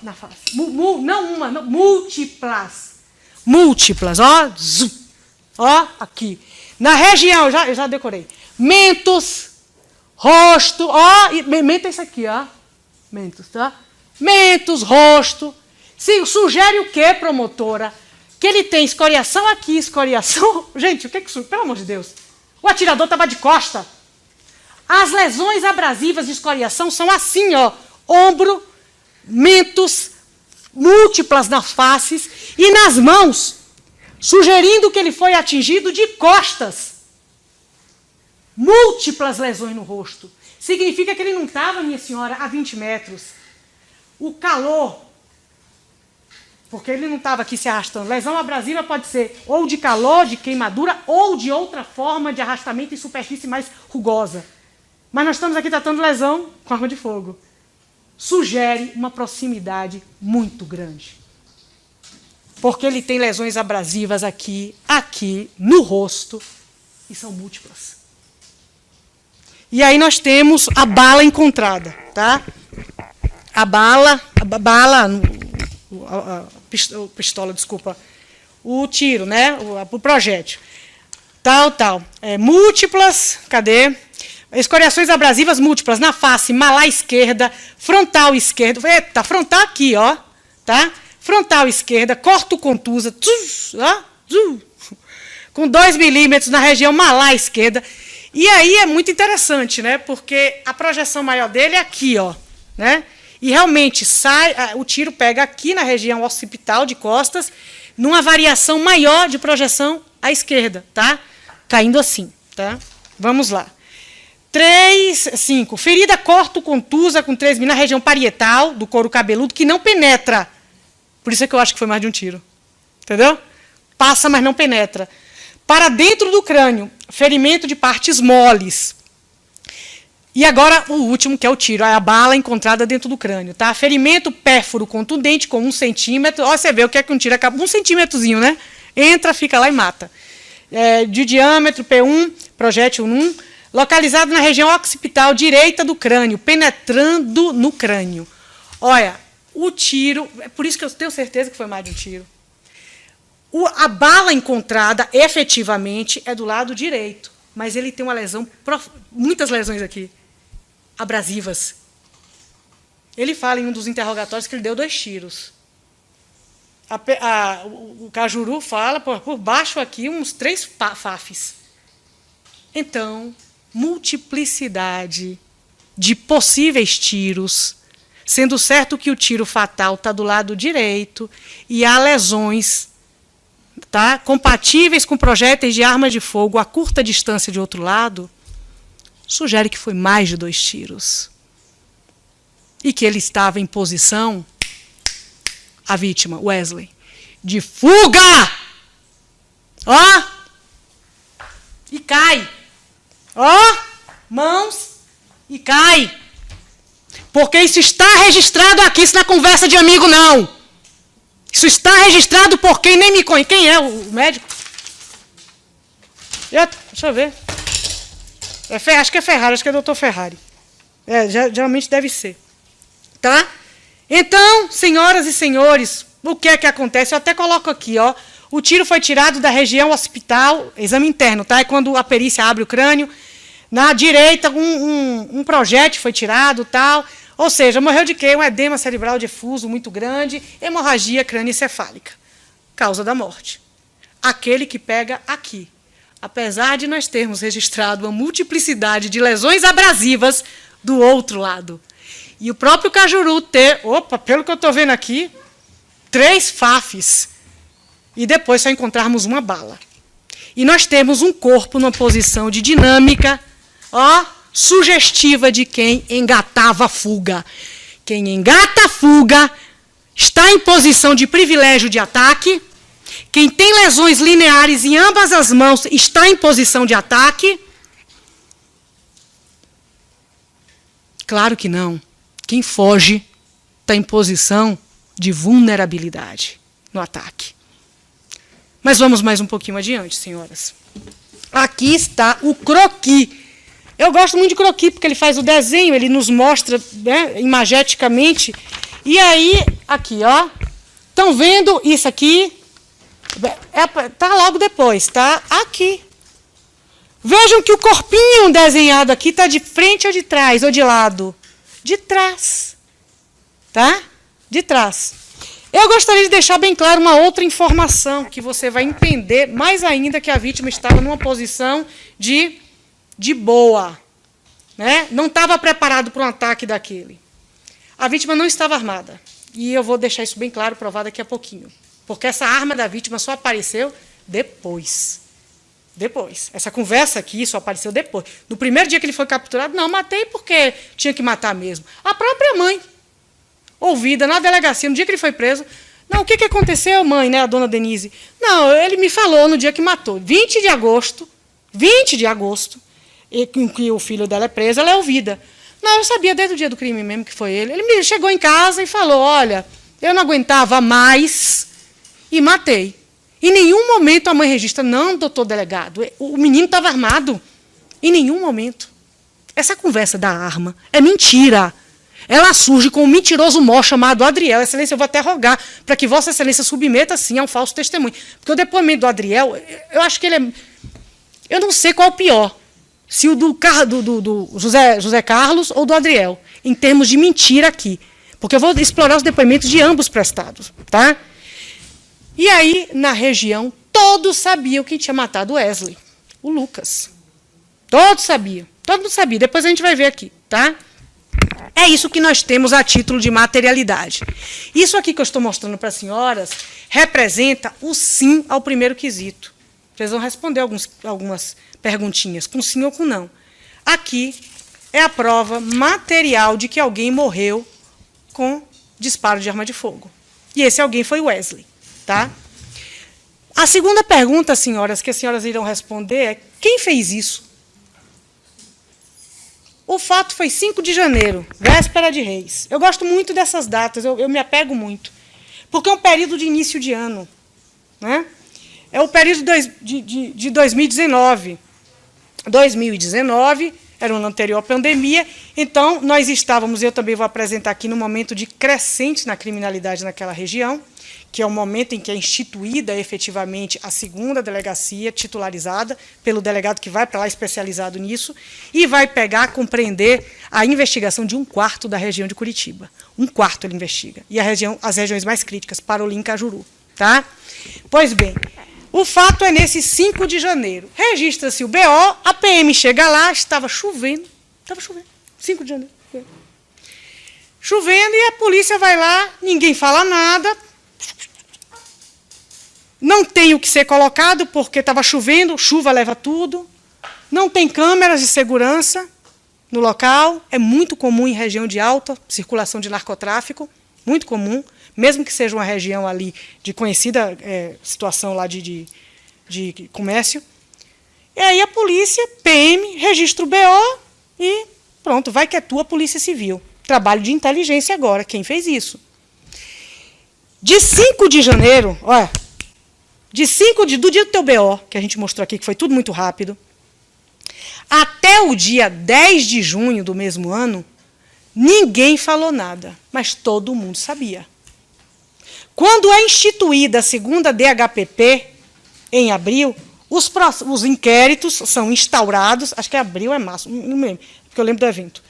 Não uma, não, múltiplas. Múltiplas, ó. Ó, aqui. Na região, eu já decorei. Mentos, rosto, ó. Mento é isso aqui, ó. Mentos, tá? Mentos, rosto. Sugere o quê, promotora? Que ele tem escoriação aqui, escoriação. Gente, o que é isso? Pelo amor de Deus. O atirador estava de costa. As lesões abrasivas de escoriação são assim, ó. Ombro, mentos, múltiplas nas faces e nas mãos, sugerindo que ele foi atingido de costas. Múltiplas lesões no rosto. Significa que ele não estava, minha senhora, a 20 metros. O calor, porque ele não estava aqui se arrastando. Lesão abrasiva pode ser ou de calor, de queimadura, ou de outra forma de arrastamento em superfície mais rugosa. Mas nós estamos aqui tratando lesão com arma de fogo. Sugere uma proximidade muito grande. Porque ele tem lesões abrasivas aqui, no rosto, e são múltiplas. E aí nós temos a bala encontrada, tá? A pistola, desculpa, o tiro, né? O projétil. Múltiplas, cadê? Escoriações abrasivas múltiplas na face, malar esquerda, frontal esquerda. Eita, frontal aqui, ó. Tá? Frontal esquerda, corto contusa, com 2 milímetros na região malar esquerda. E aí é muito interessante, né? Porque a projeção maior dele é aqui, ó. Né? E realmente o tiro pega aqui na região occipital de costas, numa variação maior de projeção à esquerda, tá? Caindo assim, tá? Vamos lá. 5. Ferida corto-contusa com 3 na região parietal do couro cabeludo, que não penetra. Por isso é que eu acho que foi mais de um tiro. Entendeu? Passa, mas não penetra. Para dentro do crânio, ferimento de partes moles. E agora o último, que é o tiro, é a bala encontrada dentro do crânio. Tá? Ferimento pérfuro contundente com 1 centímetro. Ó, você vê o que é que um tiro acaba. 1 centímetrozinho, né? Entra, fica lá e mata. De diâmetro, P1, projétil 1. Localizado na região occipital direita do crânio, penetrando no crânio. Olha, o tiro, é por isso que eu tenho certeza que foi mais de um tiro. A bala encontrada, efetivamente, é do lado direito, mas ele tem uma lesão, muitas lesões aqui, abrasivas. Ele fala em um dos interrogatórios que ele deu 2 tiros. O Cajuru fala, por baixo aqui, uns 3 fafes. Então, multiplicidade de possíveis tiros, sendo certo que o tiro fatal está do lado direito e há lesões, tá, compatíveis com projéteis de arma de fogo a curta distância de outro lado, sugere que foi mais de 2 tiros. E que ele estava em posição, a vítima, Wesley, de fuga! Ó! E cai. Ó, mãos e cai. Porque isso está registrado aqui, isso não é conversa de amigo, não. Isso está registrado por quem nem me conhece. Quem é o médico? Deixa eu ver. Acho que é Ferrari, acho que é doutor Ferrari. Geralmente deve ser. Tá? Então, senhoras e senhores, o que é que acontece? Eu até coloco aqui, ó. O tiro foi tirado da região hospital, exame interno, tá? É quando a perícia abre o crânio. Na direita, um projétil foi tirado, tal. Ou seja, morreu de quê? Um edema cerebral difuso muito grande, hemorragia crânioencefálica. Causa da morte. Aquele que pega aqui. Apesar de nós termos registrado uma multiplicidade de lesões abrasivas do outro lado. E o próprio Cajuru ter, pelo que eu estou vendo aqui, 3 FAFs. E depois só encontrarmos uma bala. E nós temos um corpo numa posição de dinâmica, sugestiva de quem engatava a fuga. Quem engata a fuga está em posição de privilégio de ataque. Quem tem lesões lineares em ambas as mãos está em posição de ataque. Claro que não. Quem foge está em posição de vulnerabilidade no ataque. Mas vamos mais um pouquinho adiante, senhoras. Aqui está o croquis. Eu gosto muito de croquis, porque ele faz o desenho, ele nos mostra, né, imageticamente. E aí, aqui, ó. Estão vendo isso aqui? Está logo depois, tá? Aqui. Vejam que o corpinho desenhado aqui está de frente ou de trás, ou de lado? De trás. Tá? De trás. Eu gostaria de deixar bem claro uma outra informação, que você vai entender mais ainda que a vítima estava numa posição de boa. Né? Não estava preparado para um ataque daquele. A vítima não estava armada. E eu vou deixar isso bem claro, provar daqui a pouquinho. Porque essa arma da vítima só apareceu depois. Depois. Essa conversa aqui só apareceu depois. No primeiro dia que ele foi capturado, não, matei porque tinha que matar mesmo. A própria mãe, ouvida na delegacia, no dia que ele foi preso, não, o que aconteceu, mãe, né, a dona Denise? Não, ele me falou no dia que matou. 20 de agosto, e que o filho dela é preso, ela é ouvida. Não, eu sabia desde o dia do crime mesmo que foi ele. Ele me chegou em casa e falou, olha, eu não aguentava mais e matei. Em nenhum momento a mãe registra, não, doutor delegado, o menino estava armado. Em nenhum momento. Essa conversa da arma é mentira. Ela surge com um mentiroso mó chamado Adriel. Excelência, eu vou até rogar para que Vossa Excelência submeta, sim, a um falso testemunho. Porque o depoimento do Adriel, eu acho que ele é... Eu não sei qual é o pior. Se o do José Carlos ou do Adriel, em termos de mentira aqui. Porque eu vou explorar os depoimentos de ambos prestados. Tá? E aí, na região, todos sabiam quem tinha matado o Wesley. O Lucas. Todos sabiam. Todo mundo sabia. Depois a gente vai ver aqui. Tá? É isso que nós temos a título de materialidade. Isso aqui que eu estou mostrando para as senhoras representa o sim ao primeiro quesito. Vocês vão responder algumas perguntinhas, com sim ou com não. Aqui é a prova material de que alguém morreu com disparo de arma de fogo. E esse alguém foi Wesley. Tá? A segunda pergunta, senhoras, que as senhoras irão responder é: quem fez isso? O fato foi 5 de janeiro, véspera de Reis. Eu gosto muito dessas datas, eu me apego muito. Porque é um período de início de ano. Né? É o período de 2019. 2019 era o ano anterior à pandemia, então nós estávamos, eu também vou apresentar aqui, num momento de crescente na criminalidade naquela região, que é o momento em que é instituída efetivamente a segunda delegacia titularizada pelo delegado que vai para lá especializado nisso e vai pegar, compreender a investigação de 1/4 da região de Curitiba. 1/4 ele investiga. E as regiões mais críticas, Parolim e Cajuru. Tá? Pois bem, o fato é nesse 5 de janeiro. Registra-se o BO, a PM chega lá, estava chovendo. Estava chovendo. 5 de janeiro. Chovendo e a polícia vai lá, ninguém fala nada. Não tem o que ser colocado, porque estava chovendo, chuva leva tudo. Não tem câmeras de segurança no local. É muito comum em região de alta circulação de narcotráfico, muito comum, mesmo que seja uma região ali de conhecida situação lá de comércio. E aí a polícia, PM, registra o BO e pronto, vai que é tua Polícia Civil. Trabalho de inteligência agora, quem fez isso? De 5 de janeiro, olha, do dia do teu BO, que a gente mostrou aqui, que foi tudo muito rápido, até o dia 10 de junho do mesmo ano, ninguém falou nada, mas todo mundo sabia. Quando é instituída a segunda DHPP, em abril, os inquéritos são instaurados, acho que abril é março, não me lembro, porque eu lembro do evento.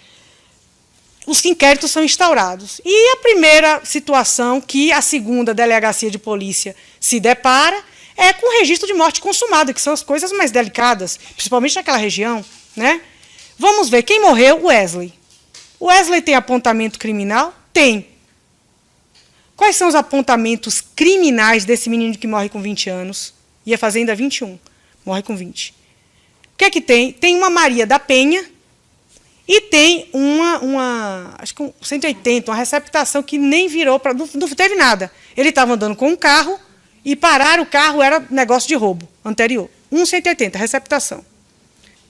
Os inquéritos são instaurados. E a primeira situação que a segunda delegacia de polícia se depara é com o registro de morte consumada, que são as coisas mais delicadas, principalmente naquela região, né? Vamos ver, quem morreu? Wesley. O Wesley tem apontamento criminal? Tem. Quais são os apontamentos criminais desse menino que morre com 20 anos? Ia fazer ainda 21, morre com 20. O que é que tem? Tem uma Maria da Penha e tem acho que 180, uma receptação que nem virou, não teve nada. Ele estava andando com um carro e parar o carro era negócio de roubo anterior. 180, receptação.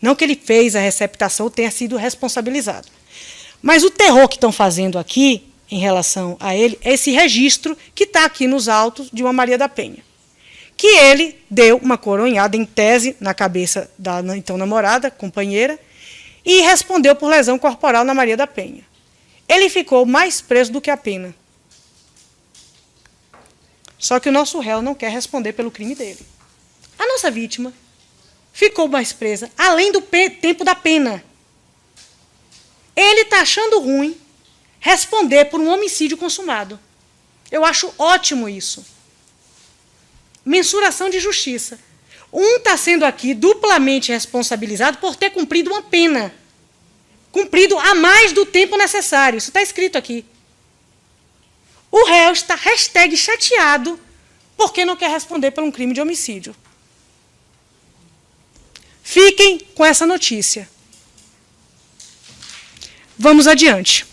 Não que ele fez a receptação ou tenha sido responsabilizado. Mas o terror que estão fazendo aqui, em relação a ele, é esse registro que está aqui nos autos de uma Maria da Penha. Que ele deu uma coronhada, em tese, na cabeça da então namorada, companheira, e respondeu por lesão corporal na Maria da Penha. Ele ficou mais preso do que a pena. Só que o nosso réu não quer responder pelo crime dele. A nossa vítima ficou mais presa, além do tempo da pena. Ele está achando ruim responder por um homicídio consumado. Eu acho ótimo isso. Mensuração de justiça. Um está sendo aqui duplamente responsabilizado por ter cumprido uma pena. Cumprido a mais do tempo necessário. Isso está escrito aqui. O réu está #chateado porque não quer responder por um crime de homicídio. Fiquem com essa notícia. Vamos adiante.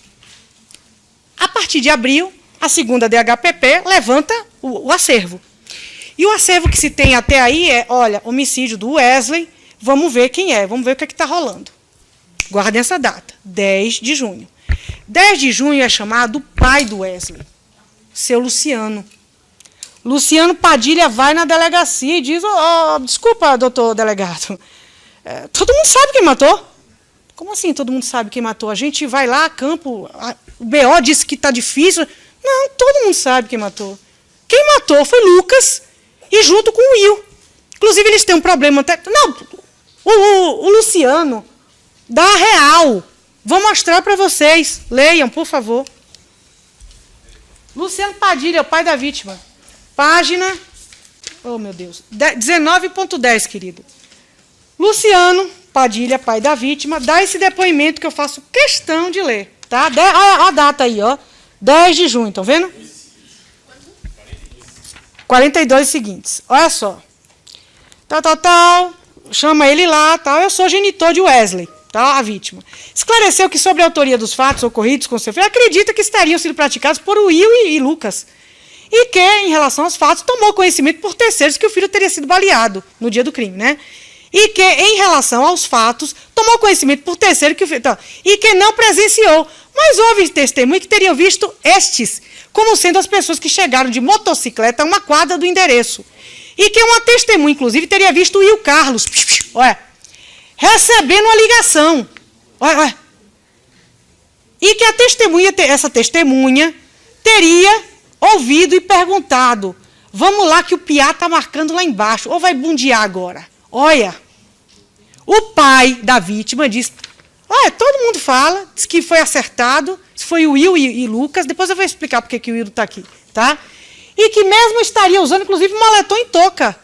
A partir de abril, a segunda DHPP levanta o acervo. E o acervo que se tem até aí é, olha, homicídio do Wesley, vamos ver quem é, vamos ver o que está rolando. Guardem essa data, 10 de junho. 10 de junho é chamado o pai do Wesley, seu Luciano. Luciano Padilha vai na delegacia e diz, desculpa, doutor delegado, todo mundo sabe quem matou. Como assim todo mundo sabe quem matou? A gente vai lá a campo, o BO disse que está difícil. Não, todo mundo sabe quem matou. Quem matou foi Lucas e junto com o Will. Inclusive, eles têm um problema até... Não, o Luciano, da Real. Vou mostrar para vocês. Leiam, por favor. Luciano Padilha, o pai da vítima. Página... Oh, meu Deus. 19.10, querido. Luciano Padilha, pai da vítima, dá esse depoimento que eu faço questão de ler. Tá? Olha a data aí, ó. 10 de junho, estão vendo? 42 seguintes. Olha só. Tal. Chama ele lá, tal. Eu sou genitor de Wesley, tá? A vítima. Esclareceu que sobre a autoria dos fatos ocorridos com seu filho, acredita que estariam sendo praticados por Will e Lucas. E que, em relação aos fatos, tomou conhecimento por terceiros que o filho teria sido baleado no dia do crime, né? E que, em relação aos fatos, tomou conhecimento por terceiro que o filho... E que não presenciou. Mas houve testemunho que teriam visto estes como sendo as pessoas que chegaram de motocicleta a uma quadra do endereço. E que uma testemunha, inclusive, teria visto o Will Carlos, olha, recebendo uma ligação. Olha. E que essa testemunha teria ouvido e perguntado, vamos lá que o piá está marcando lá embaixo, ou vai bundear agora? Olha, o pai da vítima disse, olha, todo mundo fala, diz que foi acertado, se foi o Will e Lucas, depois eu vou explicar porque que o Will está aqui, tá? E que mesmo estaria usando, inclusive, moletom e touca.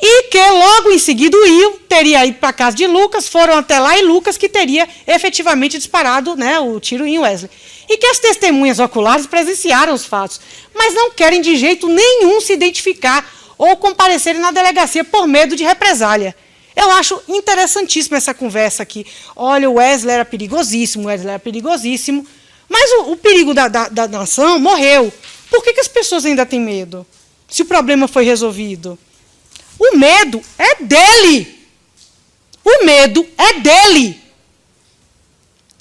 E que logo em seguida o Will teria ido para a casa de Lucas, foram até lá e Lucas que teria efetivamente disparado, né, o tiro em Wesley. E que as testemunhas oculares presenciaram os fatos, mas não querem de jeito nenhum se identificar ou comparecerem na delegacia por medo de represália. Eu acho interessantíssima essa conversa aqui. Olha, o Wesley era perigosíssimo, mas o perigo da nação morreu. Por que as pessoas ainda têm medo? Se o problema foi resolvido. O medo é dele. O medo é dele.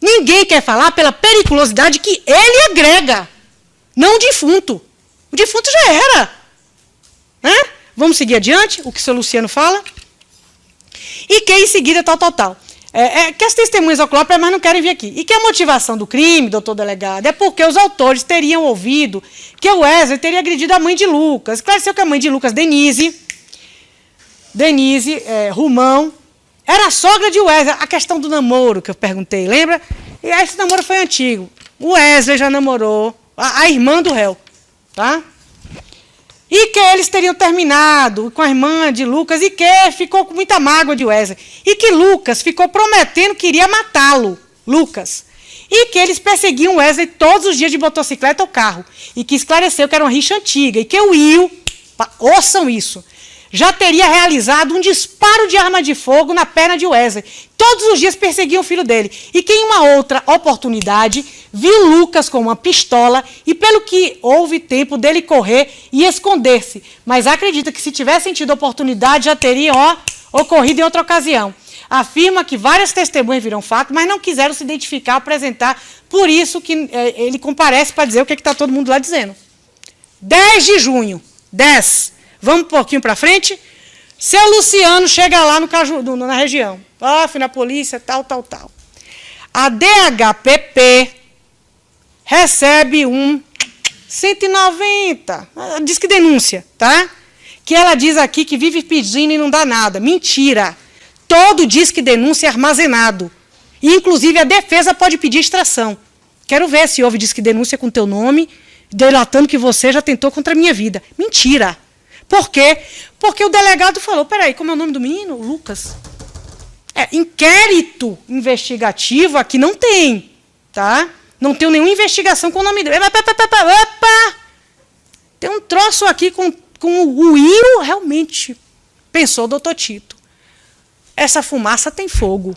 Ninguém quer falar pela periculosidade que ele agrega, não o defunto. O defunto já era. Né? Vamos seguir adiante, o que o seu Luciano fala. E que em seguida, tal. Que as testemunhas oculares, mas não querem vir aqui. E que a motivação do crime, doutor delegado, é porque os autores teriam ouvido que o Wesley teria agredido a mãe de Lucas. Esclareceu que a mãe de Lucas, Denise Rumão, era a sogra de Wesley. A questão do namoro que eu perguntei, lembra? E esse namoro foi antigo. O Wesley já namorou a irmã do réu. Tá? E que eles teriam terminado com a irmã de Lucas e que ficou com muita mágoa de Wesley. E que Lucas ficou prometendo que iria matá-lo, Lucas. E que eles perseguiam Wesley todos os dias de motocicleta ou carro. E que esclareceu que era uma rixa antiga. E que o Will, ouçam isso, já teria realizado um disparo de arma de fogo na perna de Wesley. Todos os dias perseguiam o filho dele. E que em uma outra oportunidade viu Lucas com uma pistola e pelo que houve tempo dele correr e esconder-se. Mas acredita que se tivessem tido oportunidade já teriam ocorrido em outra ocasião. Afirma que várias testemunhas viram fato, mas não quiseram se identificar, apresentar. Por isso que ele comparece para dizer o que está todo mundo lá dizendo. 10 de junho. 10. Vamos um pouquinho para frente. Seu Luciano chega lá na região. Fui na polícia, tal. A DHPP recebe 190. Diz que denúncia, tá? Que ela diz aqui que vive pedindo e não dá nada. Mentira. Todo diz que denúncia é armazenado. E, inclusive, a defesa pode pedir extração. Quero ver se houve diz que denúncia com teu nome, delatando que você já tentou contra a minha vida. Mentira. Por quê? Porque o delegado falou, peraí, como é o nome do menino? Lucas. Inquérito investigativo aqui não tem, tá? Não tem nenhuma investigação com o nome dele. Opa! Tem um troço aqui com o Will, realmente, pensou o doutor Tito. Essa fumaça tem fogo.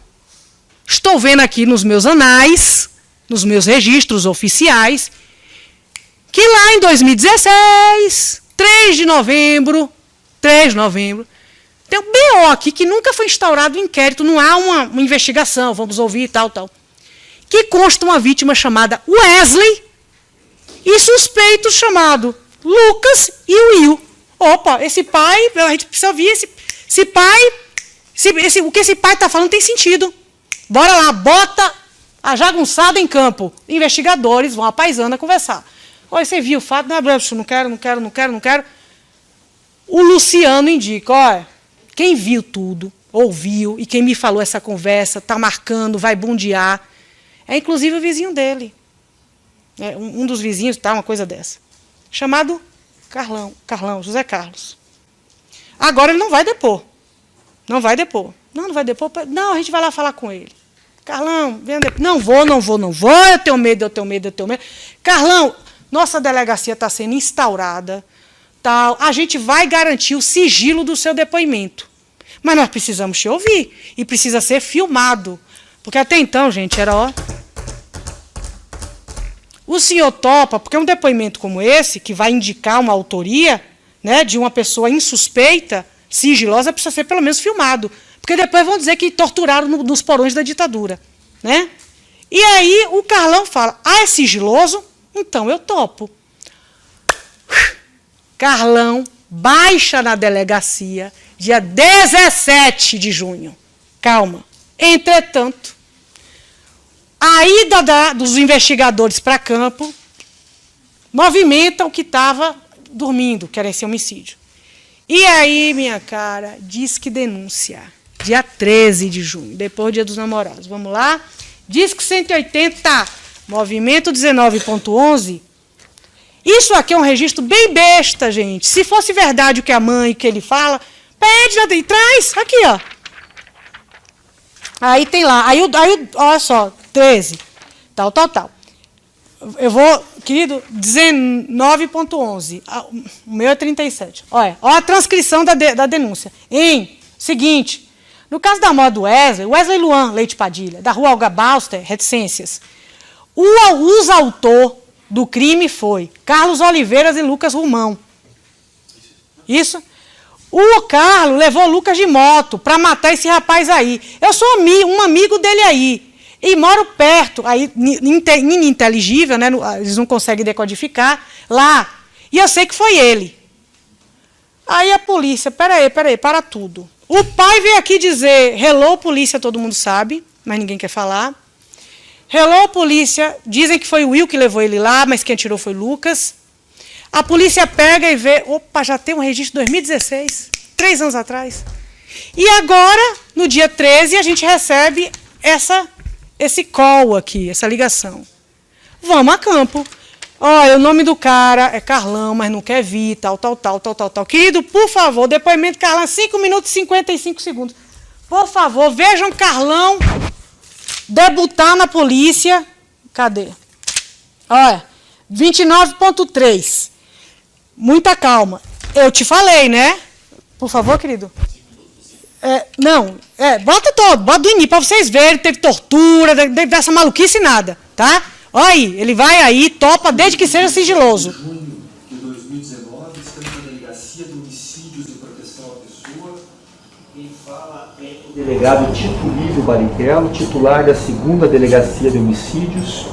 Estou vendo aqui nos meus anais, nos meus registros oficiais, que lá em 2016... 3 de novembro, tem um BO aqui que nunca foi instaurado um inquérito, não há uma investigação, vamos ouvir tal. Que consta uma vítima chamada Wesley e suspeito chamado Lucas e Will. Opa, esse pai, a gente precisa ouvir esse pai, o que esse pai está falando tem sentido. Bora lá, bota a jagunçada em campo. Investigadores vão à paisana conversar. Olha, você viu o fato? Não quero. O Luciano indica, olha, quem viu tudo, ouviu, e quem me falou essa conversa, está marcando, vai bundear, é inclusive o vizinho dele. Um dos vizinhos, tá, uma coisa dessa. Chamado Carlão, José Carlos. Agora ele não vai depor. Não vai depor. Não vai depor. Não, a gente vai lá falar com ele. Carlão, vem depor. Não vou, eu tenho medo. Carlão, nossa delegacia está sendo instaurada, tal. A gente vai garantir o sigilo do seu depoimento. Mas nós precisamos te ouvir. E precisa ser filmado. Porque até então, gente, era o senhor topa, porque um depoimento como esse, que vai indicar uma autoria, né, de uma pessoa insuspeita, sigilosa, precisa ser pelo menos filmado. Porque depois vão dizer que torturaram nos porões da ditadura. Né? E aí o Carlão fala, é sigiloso? Então eu topo. Carlão baixa na delegacia dia 17 de junho. Calma. Entretanto, a ida dos investigadores para campo movimenta o que estava dormindo, que era esse homicídio. E aí, minha cara, diz que denúncia. Dia 13 de junho, depois do Dia dos Namorados. Vamos lá? Diz que 180, movimento 19.11. Isso aqui é um registro bem besta, gente. Se fosse verdade o que a mãe, que ele fala, pede e traz. Aqui, ó. Aí tem lá. Aí olha só, 13. Tal. Eu vou, querido, 19.11. O meu é 37. Olha a transcrição da denúncia. Seguinte, no caso da morte do Wesley Luan Leite Padilha, da rua Olga Bauster, reticências, os autor do crime foi Carlos Oliveiras e Lucas Rumão. Isso? O Carlos levou Lucas de moto para matar esse rapaz aí. Eu sou um amigo dele aí. E moro perto, aí ininteligível, né? Eles não conseguem decodificar, lá. E eu sei que foi ele. Aí a polícia, peraí, para tudo. O pai veio aqui dizer, hello, polícia, todo mundo sabe, mas ninguém quer falar. Hello, polícia, dizem que foi o Will que levou ele lá, mas quem atirou foi Lucas. A polícia pega e vê, opa, já tem um registro de 2016, 3 anos atrás. E agora, no dia 13, a gente recebe esse call aqui, essa ligação. Vamos a campo. Olha, o nome do cara é Carlão, mas não quer vir, tal. Querido, por favor, depoimento Carlão, 5 minutos e 55 segundos. Por favor, vejam Carlão debutar na polícia. Cadê? Olha, 29.3. Muita calma. Eu te falei, né? Por favor, querido. Bota do início, para vocês verem, teve tortura, dessa maluquice nada, tá? Olha aí, ele vai aí, topa, desde que seja sigiloso. Em junho de 2019, estamos na Delegacia de Homicídios e Proteção à Pessoa. Quem fala é o delegado Tito Lívio Barrichello, titular da 2ª Delegacia de Homicídios.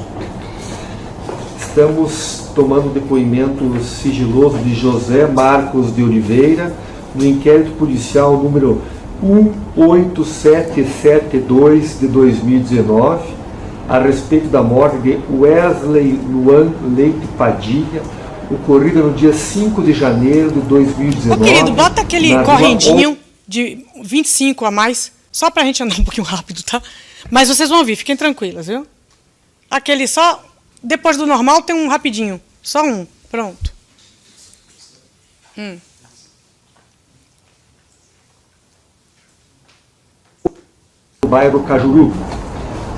Estamos tomando depoimento sigiloso de José Marcos de Oliveira, no inquérito policial número 18772 de 2019, a respeito da morte de Wesley Luan Leite Padilha, ocorrida no dia 5 de janeiro de 2019. Ô, querido, bota aquele correndinho de 25 a mais, só pra gente andar um pouquinho rápido, tá? Mas vocês vão ouvir, fiquem tranquilas, viu? Aquele só, depois do normal tem um rapidinho, só um, pronto. Bairro Cajuru.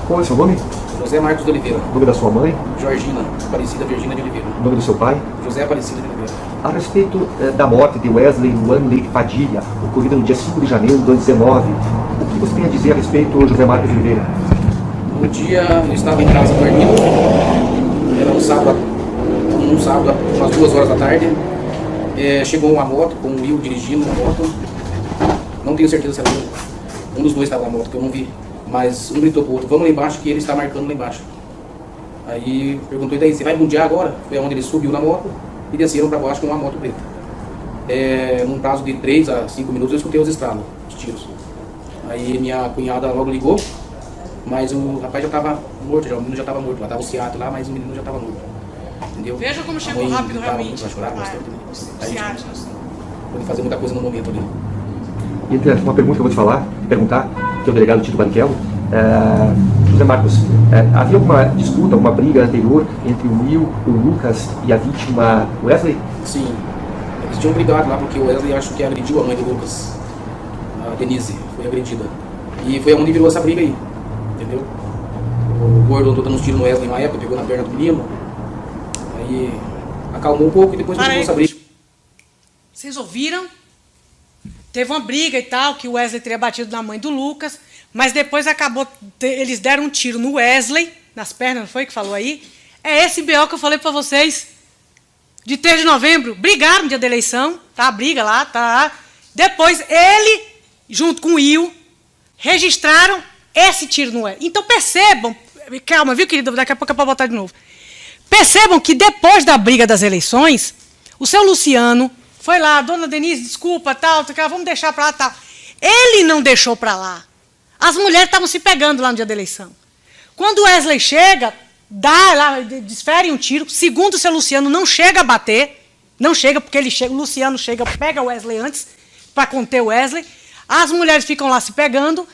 Qual é o seu nome? José Marcos de Oliveira. O nome da sua mãe? Georgina Aparecida Virgínia de Oliveira. O nome do seu pai? José Aparecida de Oliveira. A respeito da morte de Wesley Luan Leite Padilha, ocorrida no dia 5 de janeiro de 2019, o que você tem a dizer a respeito, José Marcos de Oliveira? No dia eu estava em casa dormindo, era um sábado, umas 2 horas da tarde. Chegou uma moto com o Will dirigindo uma moto. Não tenho certeza se era um dos dois estava na moto, que eu não vi. Mas um gritou pro outro, vamos lá embaixo que ele está marcando lá embaixo. Aí perguntou, e daí, você vai bundear agora? Foi onde ele subiu na moto e desceram para baixo com uma moto preta. Num prazo de 3 a 5 minutos eu escutei os estralos, os tiros. Aí minha cunhada logo ligou, mas o rapaz já estava morto, o menino já estava morto. Lá estava o Ciato lá, mas o menino já estava morto. Entendeu? Veja como chegou rápido, realmente. Vai chorar bastante. Aí a gente pode fazer muita coisa no momento ali. E uma pergunta que eu vou te perguntar, que é o delegado Tito Barrichello. José Marcos, havia alguma disputa, alguma briga anterior entre o Will, o Lucas e a vítima Wesley? Sim, eles tinham brigado lá porque o Wesley acho que agrediu a mãe do Lucas, a Denise, foi agredida. E foi onde virou essa briga aí, entendeu? O gordo andou dando uns tiros no Wesley na época, pegou na perna do menino, aí acalmou um pouco e depois continuou essa briga. Vocês ouviram? Teve uma briga e tal, que o Wesley teria batido na mãe do Lucas, mas depois acabou, eles deram um tiro no Wesley, nas pernas, não foi que falou aí? É esse BO que eu falei para vocês, de 3 de novembro, brigaram no dia da eleição, tá, briga lá, tá. Depois ele, junto com o Will, registraram esse tiro no Wesley. Então percebam, calma, viu, querido, daqui a pouco é para botar de novo. Percebam que depois da briga das eleições, o seu Luciano foi lá, dona Denise, desculpa, tal, vamos deixar para lá, tal. Ele não deixou para lá. As mulheres estavam se pegando lá no dia da eleição. Quando o Wesley chega, dá lá, desfere um tiro. Segundo o seu Luciano, não chega a bater. Não chega, porque o Luciano chega, pega o Wesley antes, para conter o Wesley. As mulheres ficam lá se pegando.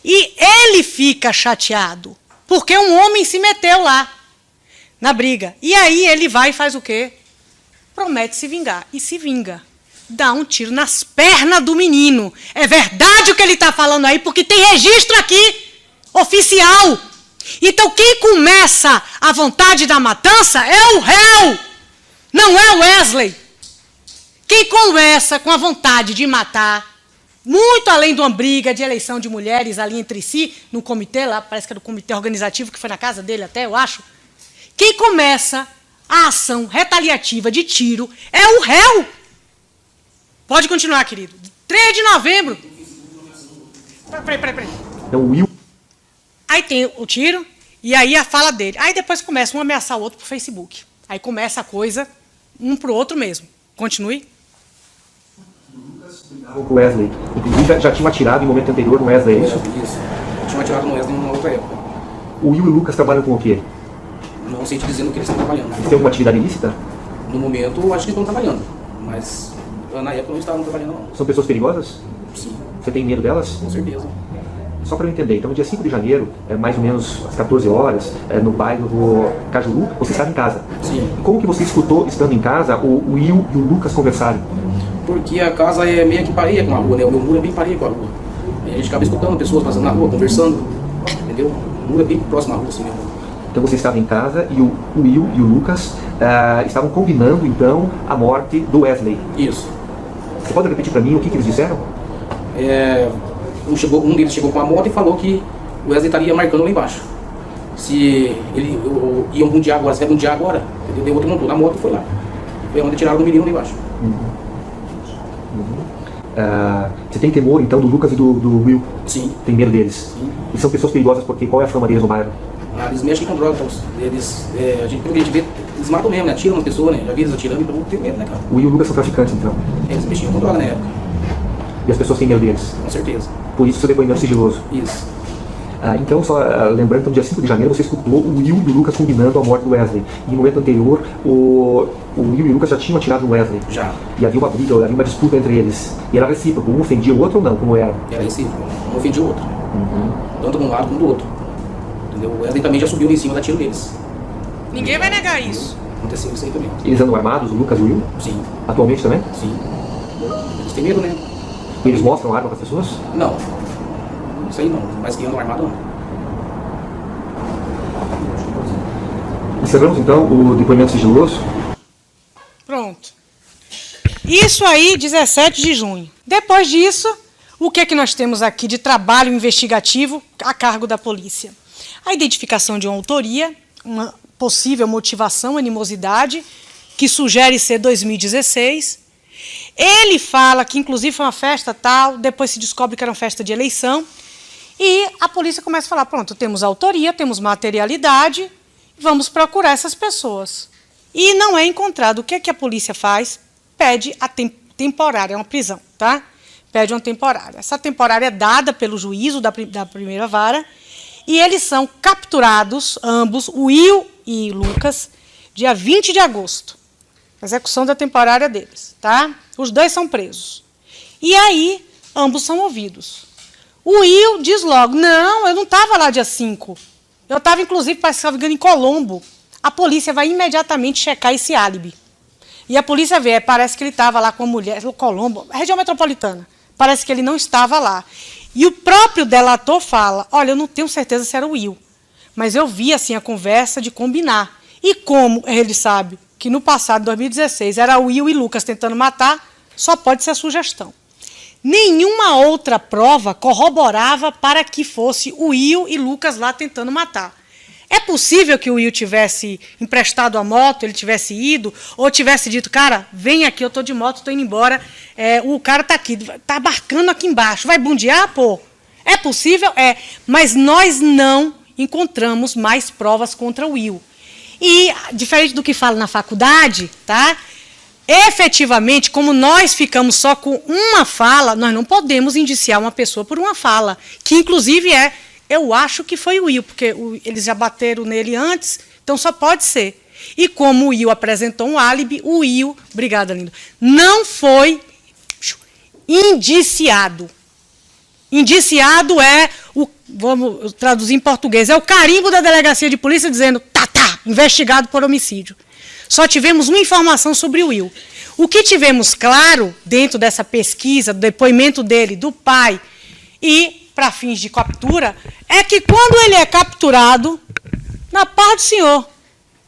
E ele fica chateado, porque um homem se meteu lá, na briga. E aí ele vai e faz o quê? Promete se vingar. E se vinga. Dá um tiro nas pernas do menino. É verdade o que ele está falando aí, porque tem registro aqui, oficial. Então quem começa a vontade da matança é o réu, não é o Wesley. Quem começa com a vontade de matar, muito além de uma briga de eleição de mulheres ali entre si, no comitê, lá parece que era o comitê organizativo, que foi na casa dele até, eu acho. Quem começa a ação retaliativa de tiro é o réu. Pode continuar, querido. 3 de novembro. Peraí. É o Will. Aí tem o tiro, e aí a fala dele. Aí depois começa um a ameaçar o outro por Facebook. Aí começa a coisa um para o outro mesmo. Continue. Com o Wesley. Inclusive já tinha atirado em momento anterior no Wesley, é isso? Isso. Tinha atirado no Wesley em uma outra época. O Will e o Lucas trabalham com o quê? Não sei te dizendo o que eles estão trabalhando. Eles têm alguma atividade ilícita? No momento, eu acho que estão trabalhando. Mas na época não estavam trabalhando, não. São pessoas perigosas? Sim, Você tem medo delas? com certeza. Só para eu entender, então no dia 5 de janeiro, mais ou menos às 14 horas, no bairro do Cajuru, você estava em casa. Sim. E como que você escutou, estando em casa, o Will e o Lucas conversarem? Porque a casa é meio que pareia com a rua, né? O meu muro é bem pareia com a rua. E a gente acaba escutando pessoas passando na rua, conversando, entendeu? O muro é bem próximo à rua, assim mesmo. Então você estava em casa e o Will e o Lucas estavam combinando, então, a morte do Wesley. Isso. Você pode repetir para mim o que eles disseram? Um deles chegou com a moto e falou que o Wesley estaria marcando lá embaixo. Se ele iam bundear agora, se vai bundear agora, entendeu? O outro montou na moto e foi lá. Foi onde tiraram o menino lá embaixo. Você tem temor, então, do Lucas e do Will? Sim. Tem medo deles? Sim. E são pessoas perigosas porque qual é a fama deles no bairro? Eles mexem com drogas, pelo que a gente vê, eles matam mesmo, né? Atiram na pessoa, né? Já vi eles atirando, então eu tenho medo, né, cara? O Will e o Lucas são traficantes, então. Eles mexiam com droga na época, E as pessoas têm medo deles. com certeza. Por isso seu depoimento é sigiloso. Isso. Então, só lembrando, então, dia 5 de janeiro, você escutou o Will e o Lucas combinando a morte do Wesley. E no momento anterior, o Will e o Lucas já tinham atirado no Wesley. Já. E havia uma briga, havia uma disputa entre eles. E era recíproco, um ofendia o outro ou não, como era? Era recíproco. Um ofendia o outro. Tanto de um lado como do outro. Entendeu? O Wesley também já subiu lá em cima da tiro deles. Ninguém vai negar isso. Aconteceu isso aí também. Eles andam armados, o Lucas e o Will? Sim. Atualmente também? Sim. Eles têm medo, né? E eles mostram arma para as pessoas? Não. Isso aí não. Mas que andam armado não. Encerramos, então, o depoimento sigiloso. Pronto. Isso aí, 17 de junho. Depois disso, o que é que nós temos aqui de trabalho investigativo a cargo da polícia? A identificação de uma autoria, uma possível motivação, animosidade, que sugere ser 2016. Ele fala que, inclusive, foi uma festa tal, depois se descobre que era uma festa de eleição. E a polícia começa a falar, pronto, temos autoria, temos materialidade, vamos procurar essas pessoas. E não é encontrado. O que é que a polícia faz? Pede a temporária, é uma prisão, tá? Pede uma temporária. Essa temporária é dada pelo juízo da primeira vara e eles são capturados, ambos, Will e Lucas, dia 20 de agosto. Execução da temporária deles, tá? Os dois são presos. E aí, ambos são ouvidos. O Will diz logo, não, eu não estava lá dia 5. Eu estava, inclusive, parece que estava em Colombo. A polícia vai imediatamente checar esse álibi. E a polícia vê, parece que ele estava lá com a mulher, Colombo, região metropolitana. Parece que ele não estava lá. E o próprio delator fala, olha, eu não tenho certeza se era o Will, mas eu vi assim a conversa de combinar. E como ele sabe que no passado, 2016, era o Will e Lucas tentando matar, só pode ser a sugestão. Nenhuma outra prova corroborava para que fosse o Will e Lucas lá tentando matar. É possível que o Will tivesse emprestado a moto, ele tivesse ido, ou tivesse dito, cara, vem aqui, eu estou de moto, estou indo embora, o cara está aqui, está abarcando aqui embaixo, vai bundear, pô? É possível? É, mas nós não encontramos mais provas contra o Will. E, diferente do que fala na faculdade, tá? Efetivamente, como nós ficamos só com uma fala, nós não podemos indiciar uma pessoa por uma fala, que inclusive eu acho que foi o Will, porque eles já bateram nele antes, então só pode ser. E como o Will apresentou um álibi, o Will, obrigada, lindo, não foi indiciado. Indiciado vamos traduzir em português, é o carimbo da delegacia de polícia dizendo, tá, investigado por homicídio. Só tivemos uma informação sobre o Will. O que tivemos claro, dentro dessa pesquisa, do depoimento dele, do pai, e para fins de captura, é que quando ele é capturado, na paz do senhor,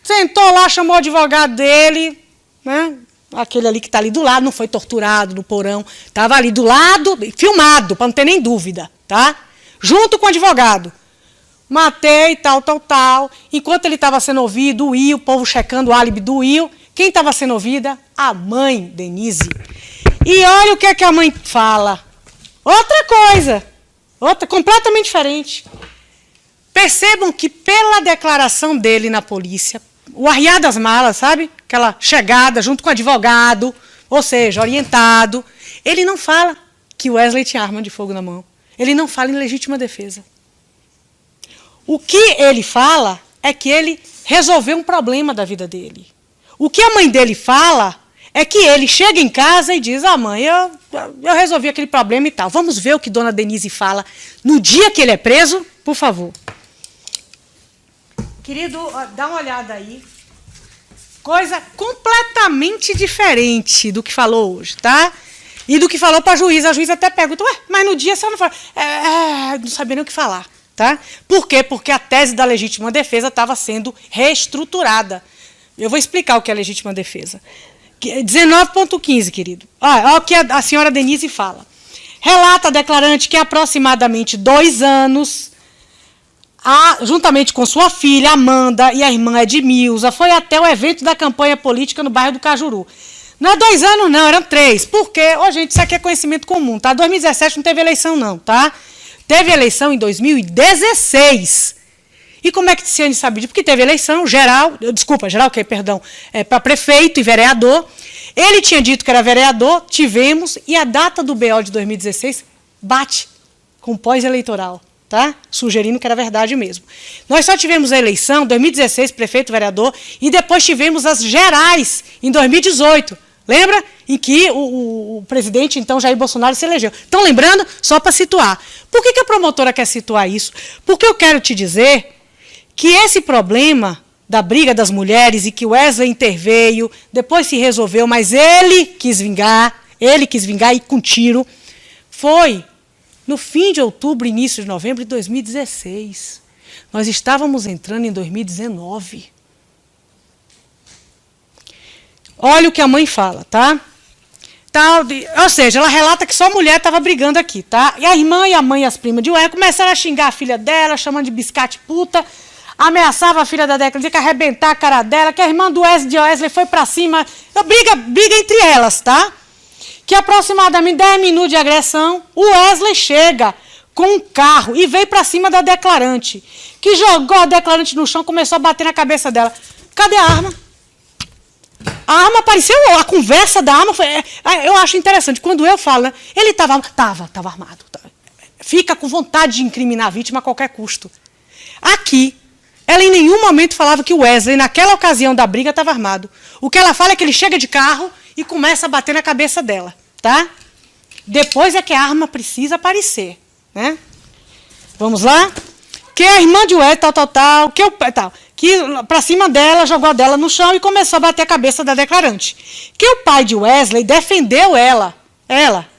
sentou lá, chamou o advogado dele, né? Aquele ali que está ali do lado, não foi torturado no porão, estava ali do lado, filmado, para não ter nem dúvida, tá? Junto com o advogado. Matei, tal. Enquanto ele estava sendo ouvido, o Will, o povo checando o álibi do Will, quem estava sendo ouvida? A mãe, Denise. E olha o que é que a mãe fala. Outra coisa, completamente diferente. Percebam que pela declaração dele na polícia, o arriar das malas, sabe? Aquela chegada junto com o advogado, ou seja, orientado. Ele não fala que o Wesley tinha arma de fogo na mão. Ele não fala em legítima defesa. O que ele fala é que ele resolveu um problema da vida dele. O que a mãe dele fala é que ele chega em casa e diz: ah, mãe, eu resolvi aquele problema e tal. Vamos ver o que dona Denise fala no dia que ele é preso, por favor. Querido, dá uma olhada aí. Coisa completamente diferente do que falou hoje, tá? E do que falou para a juíza. A juíza até pergunta: ué, mas no dia você não falou. Não sabia nem o que falar, tá? Por quê? Porque a tese da legítima defesa estava sendo reestruturada. Eu vou explicar o que é legítima defesa. 19.15, querido. Olha o que a senhora Denise fala. Relata a declarante que há aproximadamente 2 anos, juntamente com sua filha, Amanda, e a irmã Edmilza, foi até o evento da campanha política no bairro do Cajuru. Não é 2 anos, não, eram 3. Por quê? Gente, isso aqui é conhecimento comum, tá? 2017 não teve eleição, não, tá? Teve eleição em 2016. E como é que Ticiane sabe disso? Porque teve eleição geral, para prefeito e vereador. Ele tinha dito que era vereador, tivemos, e a data do BO de 2016 bate com o pós-eleitoral, tá? Sugerindo que era verdade mesmo. Nós só tivemos a eleição, 2016, prefeito, vereador, e depois tivemos as gerais, em 2018. Lembra? Em que o presidente, então, Jair Bolsonaro, se elegeu. Estão lembrando? Só para situar. Por que a promotora quer situar isso? Porque eu quero te dizer que esse problema da briga das mulheres e que o Wesley interveio, depois se resolveu, mas ele quis vingar e com tiro, foi no fim de outubro, início de novembro de 2016. Nós estávamos entrando em 2019. Olha o que a mãe fala, tá? Ou seja, ela relata que só a mulher estava brigando aqui, tá? E a irmã e a mãe e as primas de Wesley começaram a xingar a filha dela, chamando de biscate puta, ameaçava a filha da Década, dizia que ia arrebentar a cara dela, que a irmã do Wesley foi para cima. Briga entre elas, tá? Que aproximadamente 10 minutos de agressão, o Wesley chega com um carro e veio para cima da declarante, que jogou a declarante no chão, começou a bater na cabeça dela. Cadê a arma? A arma apareceu, a conversa da arma foi... Eu acho interessante, quando eu falo, né, ele estava armado. Fica com vontade de incriminar a vítima a qualquer custo. Aqui, ela em nenhum momento falava que o Wesley, naquela ocasião da briga, estava armado. O que ela fala é que ele chega de carro e começa a bater na cabeça dela, tá? Depois é que a arma precisa aparecer, né? Vamos lá? Que a irmã de Wesley, que para cima dela, jogou a dela no chão e começou a bater a cabeça da declarante. Que o pai de Wesley defendeu ela,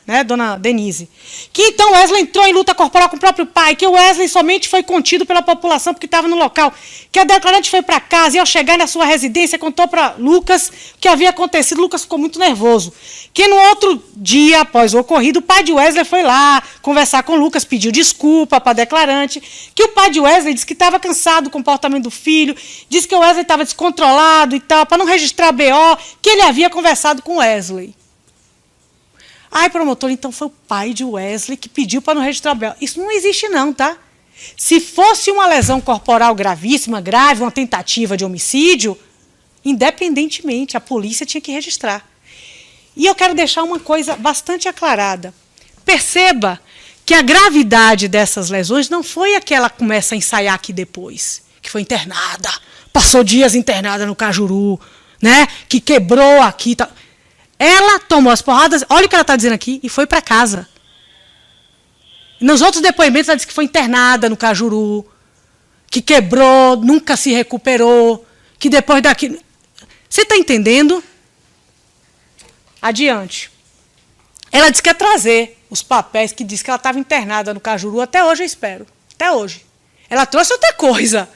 né, dona Denise, que então Wesley entrou em luta corporal com o próprio pai, que o Wesley somente foi contido pela população porque estava no local, que a declarante foi para casa e ao chegar na sua residência contou para Lucas o que havia acontecido. Lucas ficou muito nervoso, que no outro dia após o ocorrido, o pai de Wesley foi lá conversar com Lucas, pediu desculpa para a declarante, que o pai de Wesley disse que estava cansado do comportamento do filho, disse que o Wesley estava descontrolado e tal, para não registrar BO, que ele havia conversado com Wesley. Ai, promotor, então foi o pai de Wesley que pediu para não registrar o BO. Isso não existe não, tá? Se fosse uma lesão corporal gravíssima, grave, uma tentativa de homicídio, independentemente, a polícia tinha que registrar. E eu quero deixar uma coisa bastante aclarada. Perceba que a gravidade dessas lesões não foi a que ela começa a ensaiar aqui depois, que foi internada, passou dias internada no Cajuru, né? Que quebrou aqui, tá. Ela tomou as porradas, olha o que ela está dizendo aqui, e foi para casa. Nos outros depoimentos, ela disse que foi internada no Cajuru, que quebrou, nunca se recuperou, que depois daqui... Você está entendendo? Adiante. Ela disse que ia trazer os papéis que diz que ela estava internada no Cajuru. Até hoje eu espero. Até hoje. Ela trouxe outra coisa.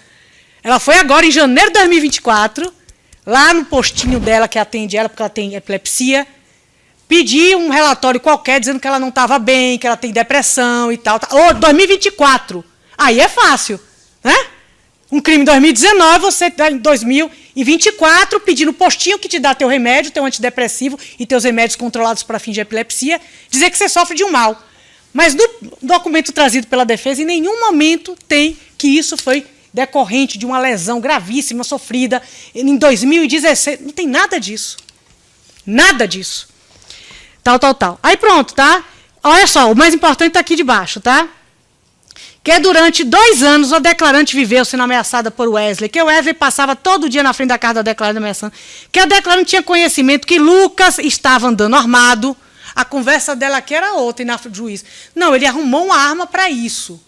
Ela foi agora, em janeiro de 2024... lá no postinho dela, que atende ela, porque ela tem epilepsia, pedir um relatório qualquer dizendo que ela não estava bem, que ela tem depressão e tal. Ô, 2024. Aí é fácil, né? Um crime em 2019, você em 2024, pedindo postinho que te dá teu remédio, teu antidepressivo e teus remédios controlados para fins de epilepsia, dizer que você sofre de um mal. Mas no documento trazido pela defesa, em nenhum momento tem que isso foi decorrente de uma lesão gravíssima sofrida em 2016. Não tem nada disso. Nada disso. Tal. Aí pronto, tá? Olha só, o mais importante está aqui debaixo, tá? Que durante 2 anos a declarante viveu sendo ameaçada por Wesley, que o Wesley passava todo dia na frente da casa da declarante ameaçando, que a declarante tinha conhecimento que Lucas estava andando armado. A conversa dela aqui era outra, e na juiz. Não, ele arrumou uma arma para isso.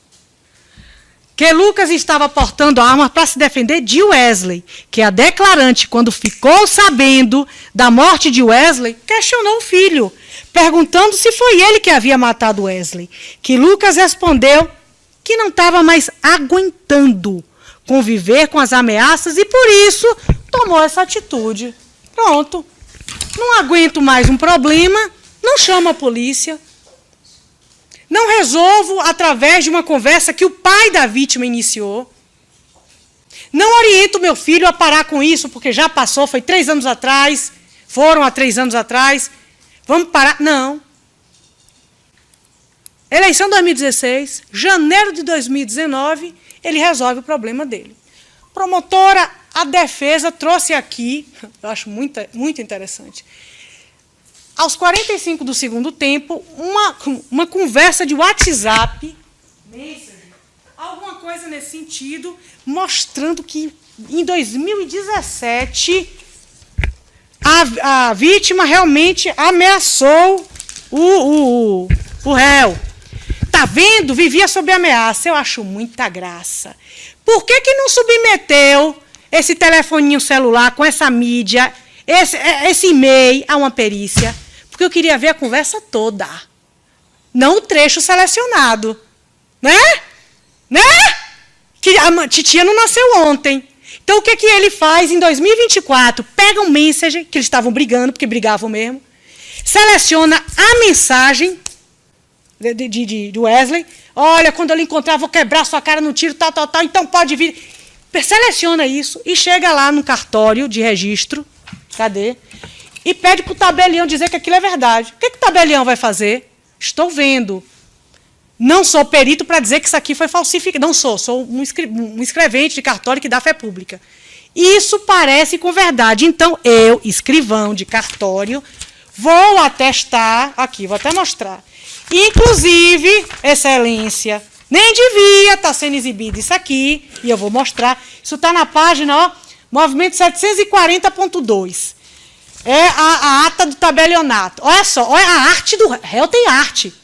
Que Lucas estava portando a arma para se defender de Wesley. Que a declarante, quando ficou sabendo da morte de Wesley, questionou o filho, perguntando se foi ele que havia matado Wesley. Que Lucas respondeu que não estava mais aguentando conviver com as ameaças e, por isso, tomou essa atitude. Pronto. Não aguento mais um problema. Não chamo a polícia. Não resolvo através de uma conversa que o pai da vítima iniciou. Não oriento meu filho a parar com isso, porque já passou, foi 3 anos atrás. Foram há 3 anos atrás. Vamos parar. Não. Eleição 2016, janeiro de 2019, ele resolve o problema dele. Promotora, a defesa trouxe aqui, eu acho muito interessante, aos 45 do segundo tempo, uma conversa de WhatsApp, alguma coisa nesse sentido, mostrando que em 2017 a vítima realmente ameaçou o réu. Tá vendo? Vivia sob ameaça. Eu acho muita graça. Por que não submeteu esse telefoninho celular com essa mídia, esse e-mail a uma perícia? Porque eu queria ver a conversa toda. Não o trecho selecionado. Né? Que a titia não nasceu ontem. Então, o que ele faz em 2024? Pega um message, que eles estavam brigando, porque brigavam mesmo, seleciona a mensagem de Wesley. Olha, quando eu lhe encontrar, vou quebrar sua cara no tiro, tal, então pode vir. Seleciona isso e chega lá no cartório de registro, cadê? E pede para o tabelião dizer que aquilo é verdade. O que o tabelião vai fazer? Estou vendo. Não sou perito para dizer que isso aqui foi falsificado. Não sou um escrevente de cartório que dá fé pública. Isso parece com verdade. Então, eu, escrivão de cartório, vou atestar, aqui, vou até mostrar. Inclusive, excelência, nem devia estar sendo exibido isso aqui, e eu vou mostrar. Isso está na página, ó, movimento 740.2. É a ata do tabelionato. Olha só, olha a arte do réu, tem arte.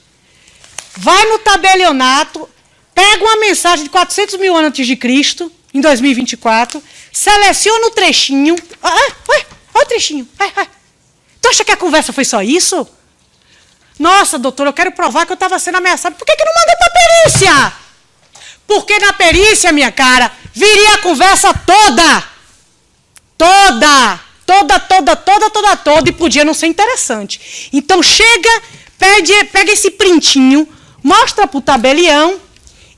Vai no tabelionato, pega uma mensagem de 400 mil anos antes de Cristo, em 2024, seleciona o trechinho. Olha o trechinho. Tu acha que a conversa foi só isso? Nossa, doutor, eu quero provar que eu estava sendo ameaçado. Por que não mandou para a perícia? Porque na perícia, minha cara, viria a conversa toda. Toda, e podia não ser interessante. Então, chega, pega esse printinho, mostra para o tabelião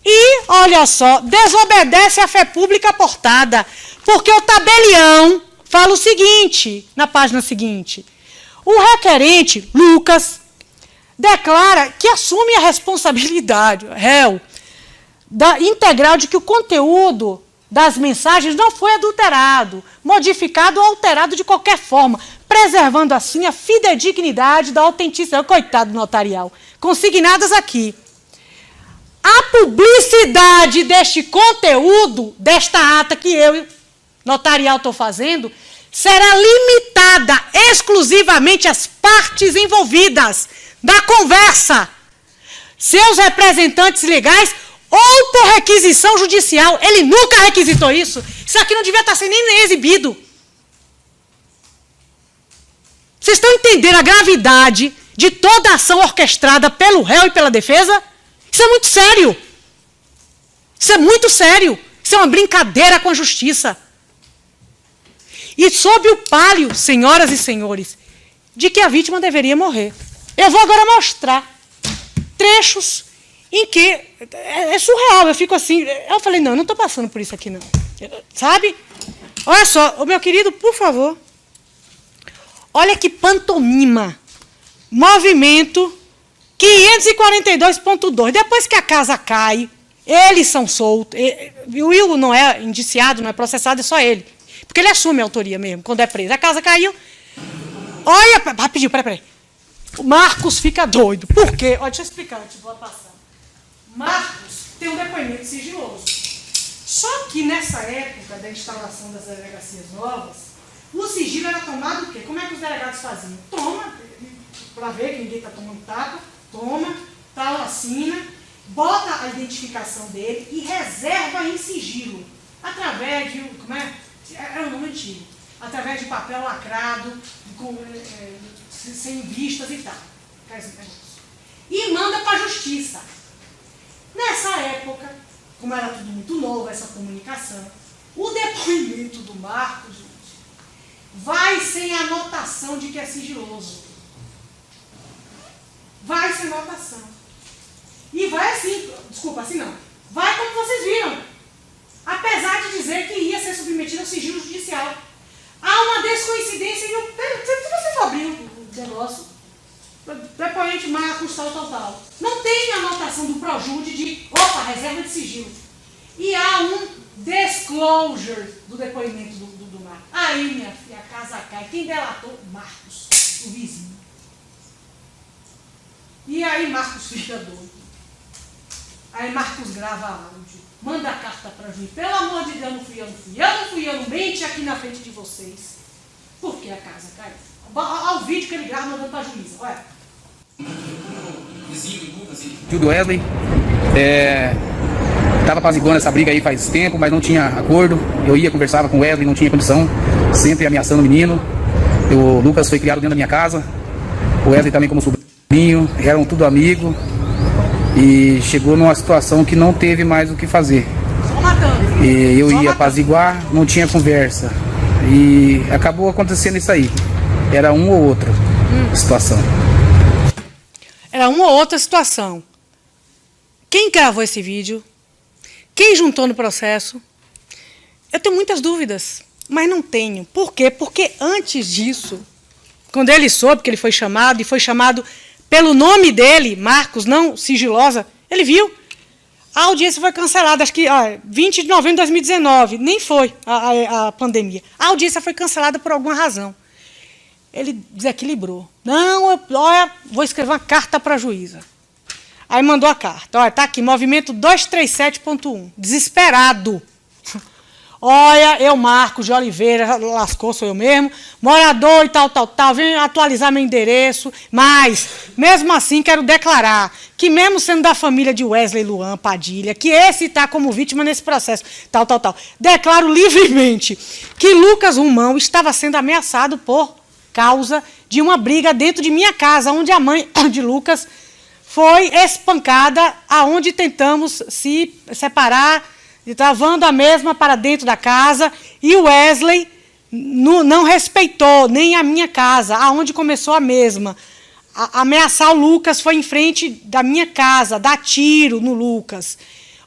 e, olha só, desobedece a fé pública portada. Porque o tabelião fala o seguinte, na página seguinte. O requerente, Lucas, declara que assume a responsabilidade, réu, integral de que o conteúdo das mensagens não foi adulterado, modificado ou alterado de qualquer forma, preservando assim a fidedignidade da autenticidade, coitado do notarial, consignadas aqui. A publicidade deste conteúdo, desta ata que eu, notarial, estou fazendo, será limitada exclusivamente às partes envolvidas da conversa, seus representantes legais ou por requisição judicial. Ele nunca requisitou isso. Isso aqui não devia estar sendo nem exibido. Vocês estão entendendo a gravidade de toda a ação orquestrada pelo réu e pela defesa? Isso é muito sério. Isso é muito sério. Isso é uma brincadeira com a justiça. E sob o palio, senhoras e senhores, de que a vítima deveria morrer. Eu vou agora mostrar trechos em que é surreal. Eu fico assim, eu falei, não estou passando por isso aqui, não. Sabe? Olha só, meu querido, por favor. Olha que pantomima. Movimento 542.2. Depois que a casa cai, Eles são soltos. O Will não é indiciado, não é processado, é só ele. Porque ele assume a autoria mesmo, quando é preso. A casa caiu. Olha, rapidinho, peraí. O Marcos fica doido. Por quê? Olha, deixa eu explicar antes, vou passar. Marcos tem um depoimento sigiloso. Só que nessa época da instalação das delegacias novas, o sigilo era tomado o quê? Como é que os delegados faziam? Toma, para ver que ninguém está tomando tapa, toma, tal, assina, bota a identificação dele e reserva em sigilo, através de, como é? Era um nome antigo, através de papel lacrado, sem vistas e tal. E manda para a justiça. Nessa época, como era tudo muito novo, essa comunicação, o depoimento do Marcos, gente, vai sem anotação de que é sigiloso. Vai sem anotação. E vai assim, desculpa, assim não. Vai como vocês viram. Apesar de dizer que ia ser submetido ao sigilo judicial. Há uma descoincidência e se você for abrir o negócio, depoente Marcos, tal. Não tem anotação do Projude de, opa, reserva de sigilo. E há um disclosure do depoimento do Marcos. Aí, minha filha, a casa cai. Quem delatou? Marcos, o vizinho. E aí Marcos fica doido. Aí Marcos grava áudio. Manda a carta para juiz. Pelo amor de Deus, eu não mente aqui na frente de vocês. Por que a casa caiu? Olha o vídeo que ele grava mandando para a juíza. Olha. Tio do Wesley estava apaziguando essa briga aí faz tempo, mas não tinha acordo. Eu ia, conversava com o Wesley, não tinha condição, sempre ameaçando o menino. O Lucas foi criado dentro da minha casa, o Wesley também como sobrinho, eram tudo amigo. E chegou numa situação que não teve mais o que fazer. E eu ia apaziguar, não tinha conversa. E acabou acontecendo isso aí. Era uma ou outra situação. Era uma ou outra situação. Quem gravou esse vídeo? Quem juntou no processo? Eu tenho muitas dúvidas, mas não tenho. Por quê? Porque antes disso, quando ele soube que ele foi chamado, e foi chamado pelo nome dele, Marcos, não sigilosa, ele viu. A audiência foi cancelada, acho que 20 de novembro de 2019, nem foi a pandemia. A audiência foi cancelada por alguma razão. Ele desequilibrou. Não, olha, vou escrever uma carta para a juíza. Aí mandou a carta. Olha, tá aqui, movimento 237.1. Desesperado. Olha, eu, Marcos de Oliveira, lascou, sou eu mesmo, morador e tal, venho atualizar meu endereço, mas, mesmo assim, quero declarar que, mesmo sendo da família de Wesley Luan Padilha, que esse está como vítima nesse processo, tal, declaro livremente que Lucas Romão estava sendo ameaçado por causa de uma briga dentro de minha casa, onde a mãe de Lucas foi espancada, aonde tentamos se separar, travando a mesma para dentro da casa, e o Wesley não respeitou nem a minha casa, aonde começou a mesma. Ameaçar o Lucas foi em frente da minha casa, dar tiro no Lucas,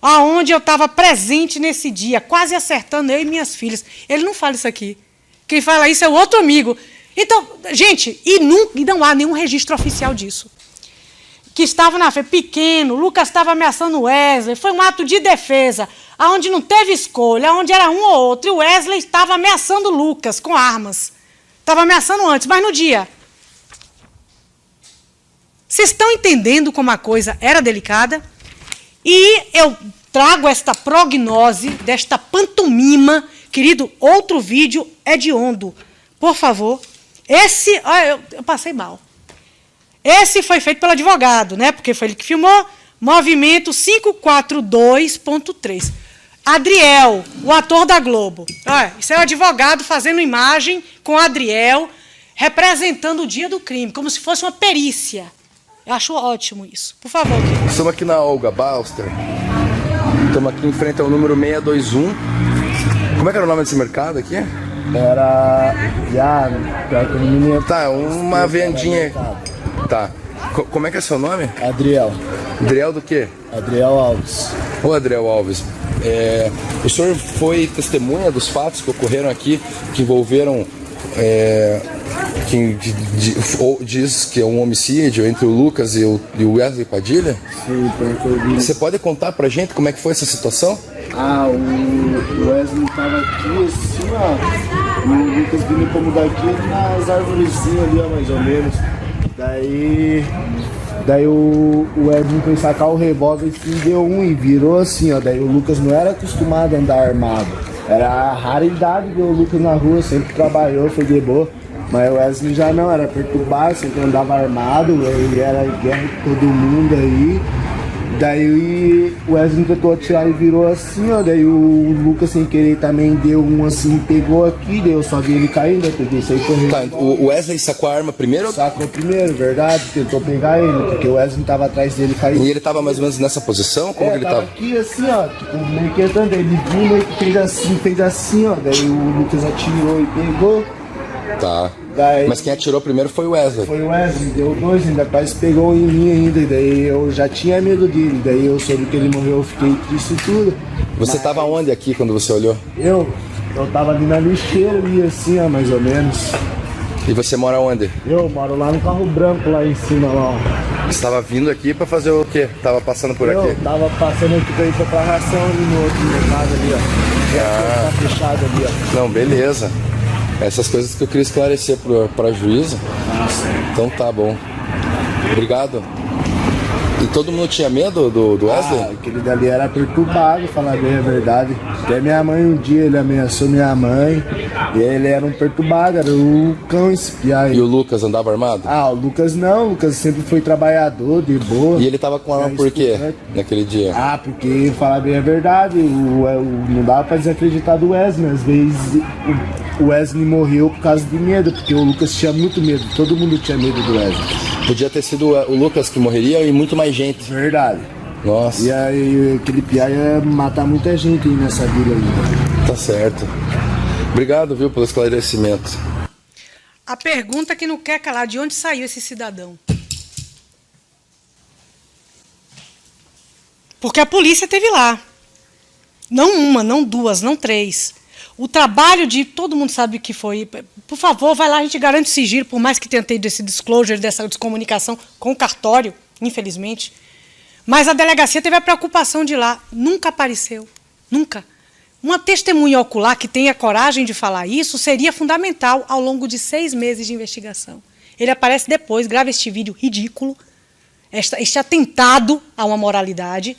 aonde eu estava presente nesse dia, quase acertando eu e minhas filhas. Ele não fala isso aqui. Quem fala isso é o outro amigo. Então, gente, e não há nenhum registro oficial disso. Que estava na frente, pequeno, Lucas estava ameaçando o Wesley, foi um ato de defesa, onde não teve escolha, onde era um ou outro, e o Wesley estava ameaçando o Lucas com armas. Estava ameaçando antes, mas no dia. Vocês estão entendendo como a coisa era delicada? E eu trago esta prognose, desta pantomima, querido, outro vídeo hediondo. Por favor. Esse, olha, eu passei mal. Esse foi feito pelo advogado, né? Porque foi ele que filmou. Movimento 542.3. Adriel, o ator da Globo. Olha, isso é o advogado fazendo imagem com Adriel, representando o dia do crime, como se fosse uma perícia. Eu acho ótimo isso. Por favor. Estamos aqui na Olga Balster. Estamos aqui em frente ao número 621. Como é que era o nome desse mercado aqui? Era. Tá, uma vendinha. Tá. Como é que é seu nome? Adriel. Adriel do quê? Adriel Alves. Ô Adriel Alves, o senhor foi testemunha dos fatos que ocorreram aqui, que envolveram diz que é um homicídio entre o Lucas e o Wesley Padilha? Sim, porque eu vi. Você pode contar pra gente como é que foi essa situação? O Wesley tava aqui assim, ó. O Lucas vindo incomodar aqui nas árvorezinhas ali, ó, mais ou menos. Daí o Wesley foi sacar o revólver e assim, deu um e virou assim, ó. Daí o Lucas não era acostumado a andar armado. Era a raridade ver o Lucas na rua, sempre trabalhou, foi de boa. Mas o Wesley já não, era perturbado, sempre andava armado, ele era guerra com todo mundo aí. Daí o Wesley tentou atirar e virou assim, ó. Daí o Lucas sem querer também deu um assim, pegou aqui, daí eu só vi ele caindo, eu peguei isso aí correndo. Tá, o Wesley sacou a arma primeiro? Sacou primeiro, verdade, tentou pegar ele, porque o Wesley tava atrás dele caindo. E ele tava mais ou menos nessa posição? Como que ele tava? Aqui assim, ó, tipo, meio que entrando, ele viu, meio que fez assim, ó. Daí o Lucas atirou e pegou. Tá. Daí, mas quem atirou primeiro foi o Wesley. Foi o Wesley, deu dois, ainda quase pegou em mim ainda. E daí eu já tinha medo dele. Daí eu soube que ele morreu, eu fiquei triste e tudo. Você tava onde aqui quando você olhou? Eu tava ali na lixeira ali assim, ó, mais ou menos. E você mora onde? Eu moro lá no carro branco lá em cima, lá, ó. Você estava vindo aqui pra fazer o quê? Tava passando por aqui? Eu tava passando aqui pra ir comprar ração ali no outro mercado ali, ó. Tá fechado ali, ó. Não, beleza. Essas coisas que eu queria esclarecer pra juíza. Então tá bom. Obrigado. E todo mundo tinha medo do Wesley? Aquele dali era perturbado, falar bem a verdade. Até minha mãe um dia, ele ameaçou minha mãe. E ele era um perturbado, era o cão espiar. E o Lucas andava armado? O Lucas não, o Lucas sempre foi trabalhador, de boa. E ele tava com arma por quê, naquele dia? Porque, falar bem a verdade, não dava pra desacreditar do Wesley. Às vezes o Wesley morreu por causa de medo, porque o Lucas tinha muito medo, todo mundo tinha medo do Wesley. Podia ter sido o Lucas que morreria e muito mais gente. Verdade. Nossa. E aí aquele piá ia matar muita gente aí nessa vila aí. Tá certo. Obrigado, viu, pelo esclarecimento. A pergunta que não quer calar, de onde saiu esse cidadão? Porque a polícia esteve lá. Não uma, não duas, não três. O trabalho de... Todo mundo sabe o que foi. Por favor, vai lá, a gente garante sigilo, por mais que tenha tido esse disclosure, dessa descomunicação com o cartório, infelizmente. Mas a delegacia teve a preocupação de ir lá. Nunca apareceu. Nunca. Uma testemunha ocular que tenha coragem de falar isso seria fundamental ao longo de 6 meses de investigação. Ele aparece depois, grava este vídeo ridículo, este atentado a uma moralidade,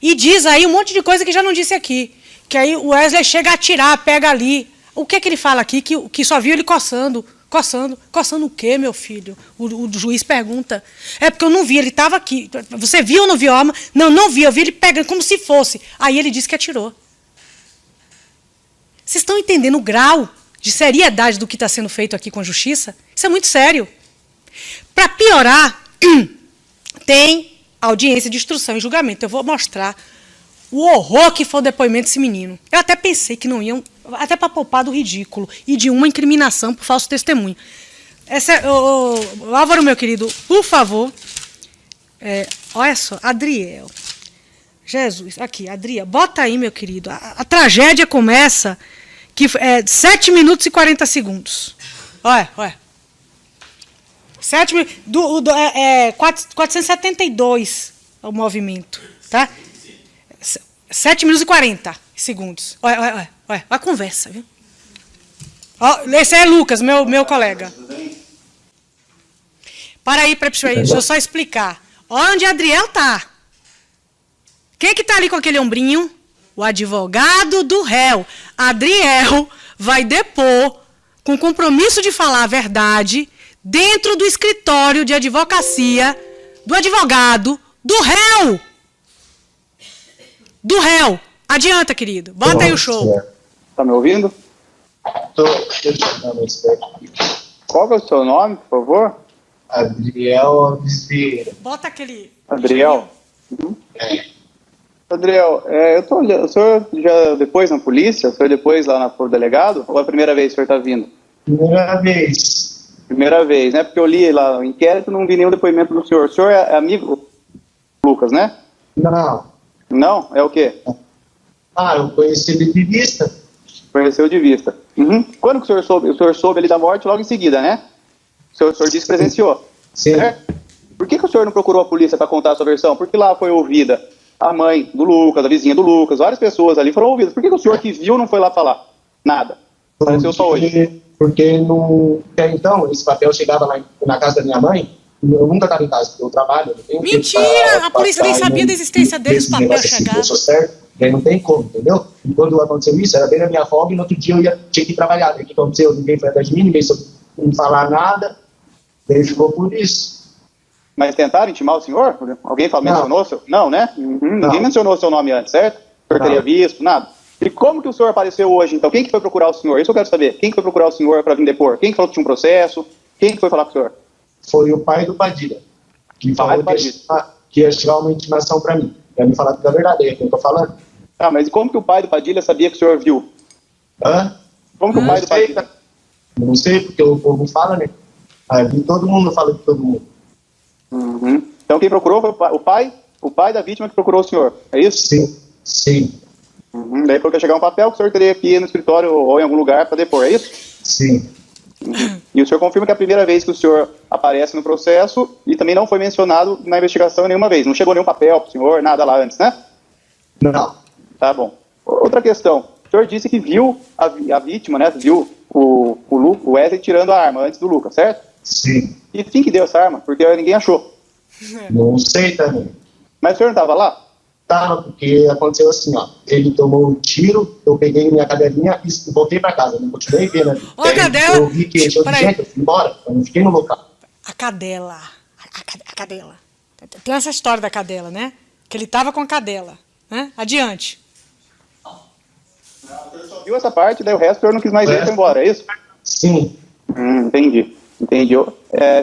e diz aí um monte de coisa que já não disse aqui. Que aí o Wesley chega a atirar, pega ali. O que é que ele fala aqui? Que só viu ele coçando. Coçando o quê, meu filho? O juiz pergunta. É porque eu não vi, ele estava aqui. Você viu ou não viu a arma? Não vi, eu vi ele pegando como se fosse. Aí ele disse que atirou. Vocês estão entendendo o grau de seriedade do que está sendo feito aqui com a justiça? Isso é muito sério. Para piorar, tem audiência de instrução e julgamento. Eu vou mostrar o horror que foi o depoimento desse menino. Eu até pensei que não iam, até para poupar do ridículo e de uma incriminação por falso testemunho. Álvaro, meu querido, por favor, olha só, Adriel. Jesus, aqui, Adriel, bota aí, meu querido. A tragédia começa 7 minutos e 40 segundos. Olha. 472 o movimento, tá? 7 minutos e 40 segundos. Olha a conversa, viu? Esse é Lucas, meu colega. Para aí, deixa eu só explicar. Olha onde Adriel tá. Quem que tá ali com aquele ombrinho? O advogado do réu. Adriel vai depor com compromisso de falar a verdade dentro do escritório de advocacia do advogado do réu. Do réu. Adianta, querido. Bota aí o show. Tá me ouvindo? Tô. Qual que é o seu nome, por favor? Adriel Alves. Bota aquele... Adriel? Uhum. Adriel, eu tô olhando, o senhor já depois na polícia? O senhor depois lá pro delegado? Ou é a primeira vez que o senhor tá vindo? Primeira vez. Primeira vez, né? Porque eu li lá o inquérito e não vi nenhum depoimento do senhor. O senhor é amigo do Lucas, né? Não. Não? É o quê? Eu conheci ele de vista. Conheceu de vista. Uhum. Quando que o senhor soube? O senhor soube ali da morte logo em seguida, né? O senhor disse que presenciou. Sim. Certo? Por que o senhor não procurou a polícia para contar a sua versão? Porque lá foi ouvida a mãe do Lucas, a vizinha do Lucas, várias pessoas ali foram ouvidas. Por que o senhor que viu não foi lá falar? Nada. Apareceu só hoje. Porque até então, esse papel chegava lá na casa da minha mãe, eu nunca estava em casa, porque eu trabalho. Eu tenho Mentira! A polícia nem sabia da existência desse papel chegar. Eu sou certo, e aí não tem como, entendeu? E quando aconteceu isso, era bem na minha folga, e no outro dia tinha que trabalhar. Daí o que aconteceu? Ninguém foi atrás de mim, ninguém soube não falar nada, daí ficou por isso. Mas tentaram intimar o senhor? Alguém mencionou o seu? Não, né? Ninguém mencionou o seu nome antes, certo? O senhor teria visto, nada. E como que o senhor apareceu hoje, então? Quem que foi procurar o senhor? Isso eu quero saber. Quem que foi procurar o senhor para vir depor? Quem que falou que tinha um processo? Quem que foi falar com o senhor? Foi o pai do Padilha, que falou que ia chegar uma intimação para mim. Pra me falar da verdade, é o que eu tô falando. Ah, mas e como que o pai do Padilha sabia que o senhor viu? Hã? Como que o pai do Padilha... Não sei, porque o povo fala, né? Ali todo mundo fala de todo mundo. Então quem procurou foi o pai da vítima que procurou o senhor, é isso? Sim, sim. Daí falou que ia chegar um papel que o senhor teria que ir no escritório ou em algum lugar para depor, é isso? Sim. E o senhor confirma que é a primeira vez que o senhor aparece no processo e também não foi mencionado na investigação nenhuma vez, não chegou nenhum papel para o senhor, nada lá antes, né? Não. Tá bom. Outra questão, o senhor disse que viu a vítima, né, viu o Wesley tirando a arma antes do Lucas, certo? Sim. E quem que deu essa arma? Porque ninguém achou. Não sei também. Mas o senhor não estava lá? Tava, porque aconteceu assim, ó. Ele tomou um tiro, eu peguei minha cadelinha e voltei pra casa. Não continuei vendo. Ó, a cadela! Eu vi que encheu de gente, eu fui embora. Eu não fiquei no local. A cadela. A cadela. Tem essa história da cadela, né? Que ele tava com a cadela. Né? Adiante. Viu essa parte, daí o resto o senhor não quis mais ir e foi embora, é isso? Sim. Entendi.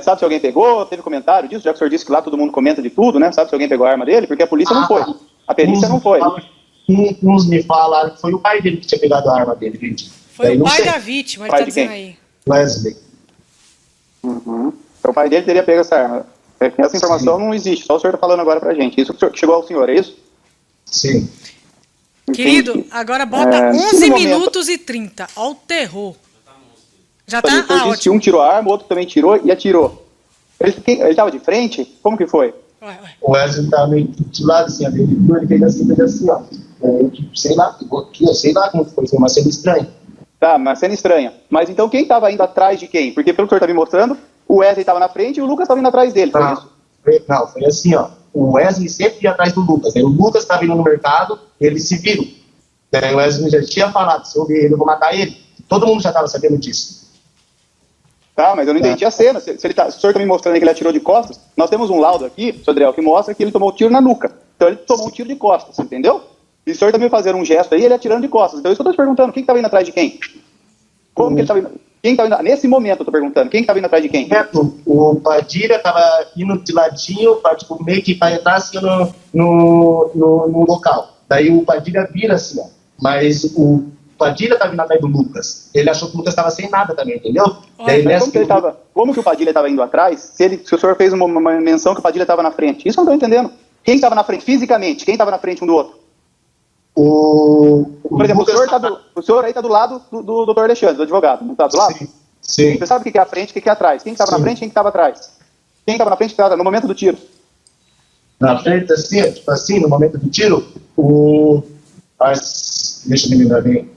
Sabe se alguém pegou? Teve comentário disso? Já que o senhor disse que lá todo mundo comenta de tudo, né? Sabe se alguém pegou a arma dele? Porque a polícia não foi. A perícia não foi. Uns me falaram que foi o pai dele que tinha pegado a arma dele, gente. Foi o pai da vítima, ele Pai tá de dizendo quem? aí. Wesley. Então o pai dele teria pego essa arma. Essa informação não existe, só o senhor está falando agora pra gente. Isso que chegou ao senhor, é isso? Sim. Querido, agora bota 11 minutos e 30. Ó o terror. Já tá? Disse que Ótimo. um tirou a arma, o outro também tirou e atirou. Ele estava de frente? Como que foi? O Wesley tava meio de lado, assim, ele fez assim, ó. Eu, sei lá, ficou aqui, eu sei lá como foi uma cena estranha. Tá, uma cena estranha. Mas então quem estava indo atrás de quem? Porque pelo que o senhor está me mostrando, o Wesley estava na frente e o Lucas estava indo atrás dele, foi isso? Não, foi assim, ó. O Wesley sempre ia atrás do Lucas. Aí o Lucas estava indo no mercado, eles se viram. Daí o Wesley já tinha falado, se eu ver ele, eu vou matar ele. Todo mundo já estava sabendo disso. Tá, mas eu não entendi a cena. Se o senhor está me mostrando que ele atirou de costas, nós temos um laudo aqui, senhor Adriel, que mostra que ele tomou um tiro na nuca. Então ele tomou um tiro de costas, entendeu? E o senhor também fazer um gesto aí, ele atirando de costas. Então isso que eu estou te perguntando, quem estava indo atrás de quem? Como que ele estava indo? Quem estava indo? Nesse momento eu estou perguntando, quem estava indo atrás de quem? O Padilha estava indo de ladinho, tipo, meio que para entrar assim no local. Daí o Padilha vira assim, ó. Mas o Padilha estava indo atrás do Lucas. Ele achou que o Lucas estava sem nada também, entendeu? Daí, como que o Padilha estava indo atrás, se o senhor fez uma menção que o Padilha estava na frente? Isso eu não estou entendendo. Quem estava na frente, fisicamente? Quem estava na frente um do outro? Por exemplo, o senhor aí está do lado do doutor Alexandre, do advogado, não está do lado? Sim. Você sabe o que é a frente e o que é atrás? Quem estava na frente e quem estava atrás? Quem estava na frente no momento do tiro? Na frente, assim, tipo assim, no momento do tiro, deixa eu me lembrar bem.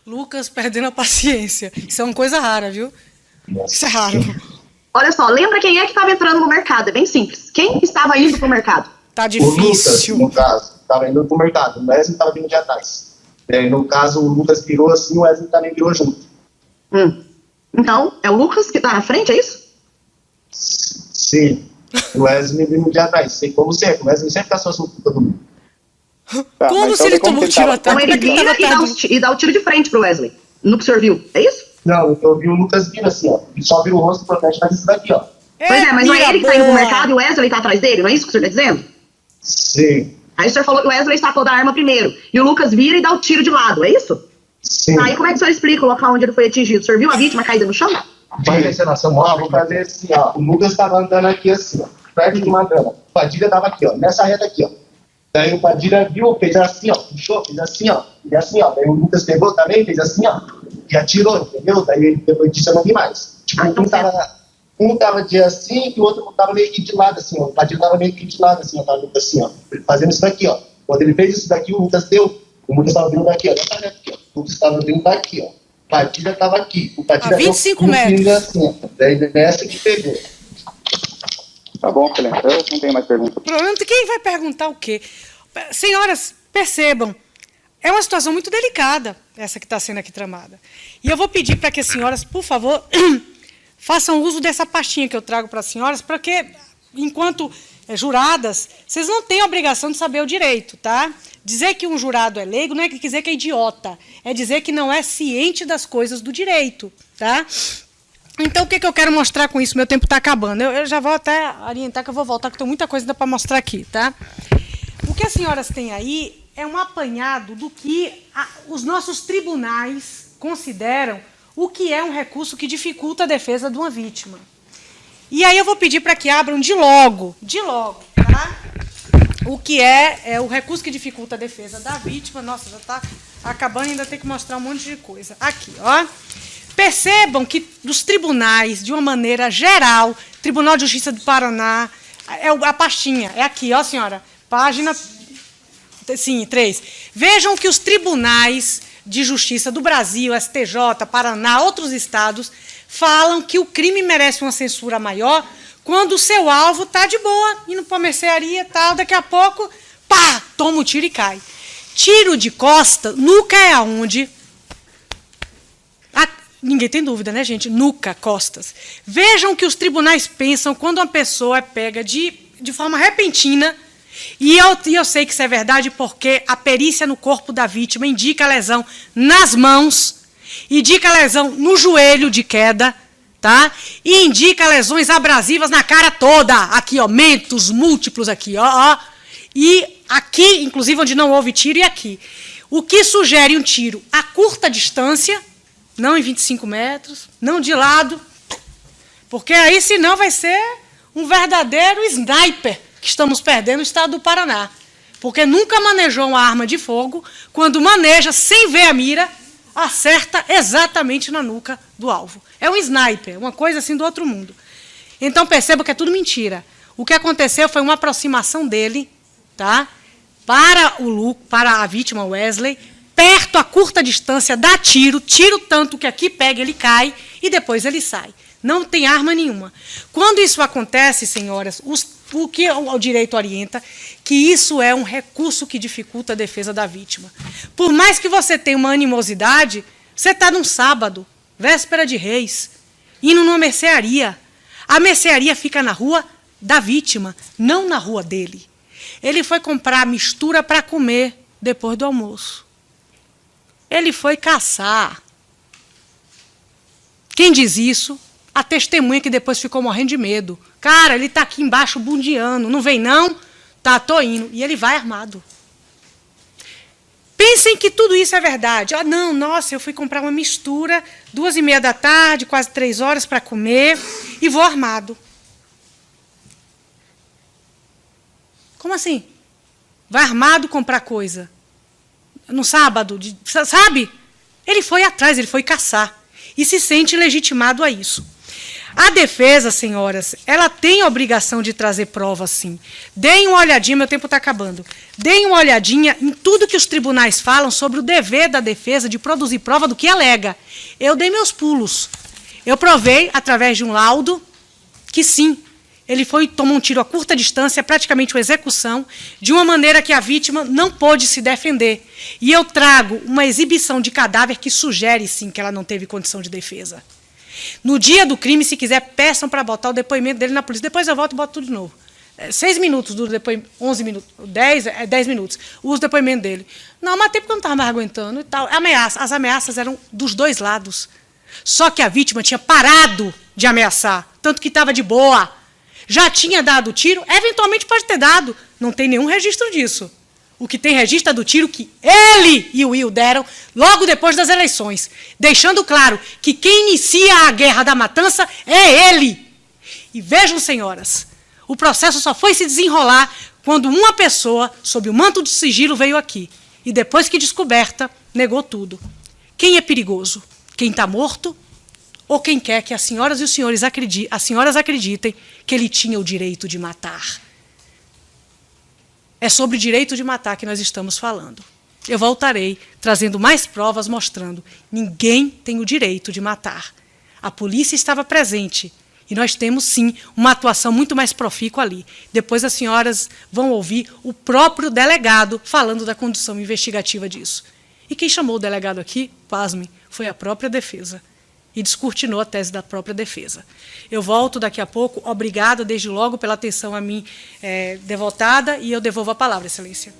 Lucas perdendo a paciência. Isso é uma coisa rara, viu? Isso é raro. Olha só, lembra quem é que estava entrando no mercado? É bem simples. Quem estava indo pro mercado? Tá O difícil. Lucas, no caso, estava indo pro mercado. O Wesley estava vindo de atrás. No caso, o Lucas virou assim, o Wesley também virou junto. Então, é o Lucas que tá na frente, é isso? Sim. O Wesley vindo de atrás. Sei como sempre. O Wesley sempre caçou assunto com todo mundo. Tá, Como se ele tomou tiro atrás? Então ele vira e dá o tiro de frente pro Wesley. No que o senhor viu, é isso? Não, eu vi o Lucas vir assim, ó. Ele só viu o rosto protege, mas isso daqui, ó. Pois é, mas não é ele que tá indo pro mercado e o Wesley tá atrás dele, não é isso que o senhor tá dizendo? Sim. Aí o senhor falou que o Wesley sacou da arma primeiro. E o Lucas vira e dá o tiro de lado, é isso? Sim. Aí como é que o senhor explica o local onde ele foi atingido? O senhor viu a vítima caída no chão? Faz a encenação, vou fazer assim, ó. O Lucas estava andando aqui assim, ó. Perto de uma grama. O Padilha estava aqui, ó. Nessa reta aqui, ó. Daí o Padilha viu, fez assim, ó. Puxou, fez assim, ó. E assim, ó. Daí o Lucas pegou também, fez assim, ó. E atirou, entendeu? Daí depois disso eu não vi mais. Tipo, um tava de assim e o outro tava meio que de lado, assim, ó. O Padilha tava meio que de lado, assim, ó. Tava assim, ó. Fazendo isso daqui, ó. Quando ele fez isso daqui, o Lucas deu. O Lucas tava vindo daqui, ó. Não tá aqui, ó. O Lucas tava vindo daqui, ó. O Padilha tava aqui. O Padilha A 25 deu metros. assim, ó. Daí nessa que pegou. Tá bom, Helena. Eu não tenho mais perguntas. Pronto, quem vai perguntar o quê? Senhoras, percebam, é uma situação muito delicada essa que está sendo aqui tramada. E eu vou pedir para que as senhoras, por favor, façam uso dessa pastinha que eu trago para as senhoras, porque, enquanto juradas, vocês não têm a obrigação de saber o direito, tá? Dizer que um jurado é leigo não é dizer que é idiota, é dizer que não é ciente das coisas do direito, tá? Então, o que eu quero mostrar com isso? Meu tempo está acabando. Eu já vou até orientar que eu vou voltar, que tem muita coisa ainda para mostrar aqui, tá? O que as senhoras têm aí é um apanhado do que os nossos tribunais consideram o que é um recurso que dificulta a defesa de uma vítima. E aí eu vou pedir para que abram de logo, tá? O que é o recurso que dificulta a defesa da vítima. Nossa, já está acabando, ainda tem que mostrar um monte de coisa. Aqui, ó. Percebam que dos tribunais, de uma maneira geral, Tribunal de Justiça do Paraná, a pastinha, é aqui, ó, senhora, página 3. Vejam que os tribunais de justiça do Brasil, STJ, Paraná, outros estados, falam que o crime merece uma censura maior quando o seu alvo está de boa, indo para a mercearia e tal, daqui a pouco, pá, toma um tiro e cai. Tiro de costa, nuca é aonde... Ninguém tem dúvida, né, gente? Nuca, costas. Vejam que os tribunais pensam quando uma pessoa é pega de forma repentina, e eu sei que isso é verdade porque a perícia no corpo da vítima indica a lesão nas mãos, indica a lesão no joelho de queda, tá? E indica lesões abrasivas na cara toda. Aqui, ó, mentos múltiplos aqui, ó. E aqui, inclusive, onde não houve tiro, e aqui. O que sugere um tiro a curta distância, não em 25 metros, não de lado, porque aí, senão, vai ser um verdadeiro sniper que estamos perdendo no estado do Paraná. Porque nunca manejou uma arma de fogo, quando maneja, sem ver a mira, acerta exatamente na nuca do alvo. É um sniper, uma coisa assim do outro mundo. Então, perceba que é tudo mentira. O que aconteceu foi uma aproximação dele, tá, para a vítima Wesley, perto, a curta distância, dá tiro tanto que aqui pega, ele cai, e depois ele sai. Não tem arma nenhuma. Quando isso acontece, senhoras, o que o direito orienta, que isso é um recurso que dificulta a defesa da vítima. Por mais que você tenha uma animosidade, você está num sábado, véspera de Reis, indo numa mercearia. A mercearia fica na rua da vítima, não na rua dele. Ele foi comprar mistura para comer depois do almoço. Ele foi caçar. Quem diz isso? A testemunha que depois ficou morrendo de medo. Cara, ele está aqui embaixo bundiando. Não vem, não? Tá, tô indo. E ele vai armado. Pensem que tudo isso é verdade. Ah, não, nossa, eu fui comprar uma mistura, 2h30 da tarde, quase 3 horas para comer, e vou armado. Como assim? Vai armado comprar coisa? No sábado, sabe? Ele foi atrás, ele foi caçar. E se sente legitimado a isso. A defesa, senhoras, ela tem a obrigação de trazer prova, sim. Deem uma olhadinha, meu tempo está acabando. Deem uma olhadinha em tudo que os tribunais falam sobre o dever da defesa de produzir prova do que alega. Eu dei meus pulos. Eu provei, através de um laudo, que sim, ele tomou um tiro a curta distância, praticamente uma execução, de uma maneira que a vítima não pôde se defender. E eu trago uma exibição de cadáver que sugere, sim, que ela não teve condição de defesa. No dia do crime, se quiser, peçam para botar o depoimento dele na polícia. Depois eu volto e boto tudo de novo. 6 minutos do depoimento, 11 minutos, 10 minutos. Uso o depoimento dele. Não, matei porque eu não estava mais aguentando e tal. As ameaças eram dos dois lados. Só que a vítima tinha parado de ameaçar, tanto que estava de boa. Já tinha dado o tiro, eventualmente pode ter dado. Não tem nenhum registro disso. O que tem registro é do tiro que ele e o Will deram logo depois das eleições, deixando claro que quem inicia a guerra da matança é ele. E vejam, senhoras, o processo só foi se desenrolar quando uma pessoa, sob o manto de sigilo, veio aqui. E depois que descoberta, negou tudo. Quem é perigoso? Quem está morto ou quem quer que as senhoras e os senhores acreditem que ele tinha o direito de matar. É sobre direito de matar que nós estamos falando. Eu voltarei trazendo mais provas mostrando ninguém tem o direito de matar. A polícia estava presente e nós temos, sim, uma atuação muito mais profícua ali. Depois as senhoras vão ouvir o próprio delegado falando da condução investigativa disso. E quem chamou o delegado aqui, pasmem, foi a própria defesa. E descortinou a tese da própria defesa. Eu volto daqui a pouco. Obrigada, desde logo, pela atenção a mim devotada, e eu devolvo a palavra, Excelência.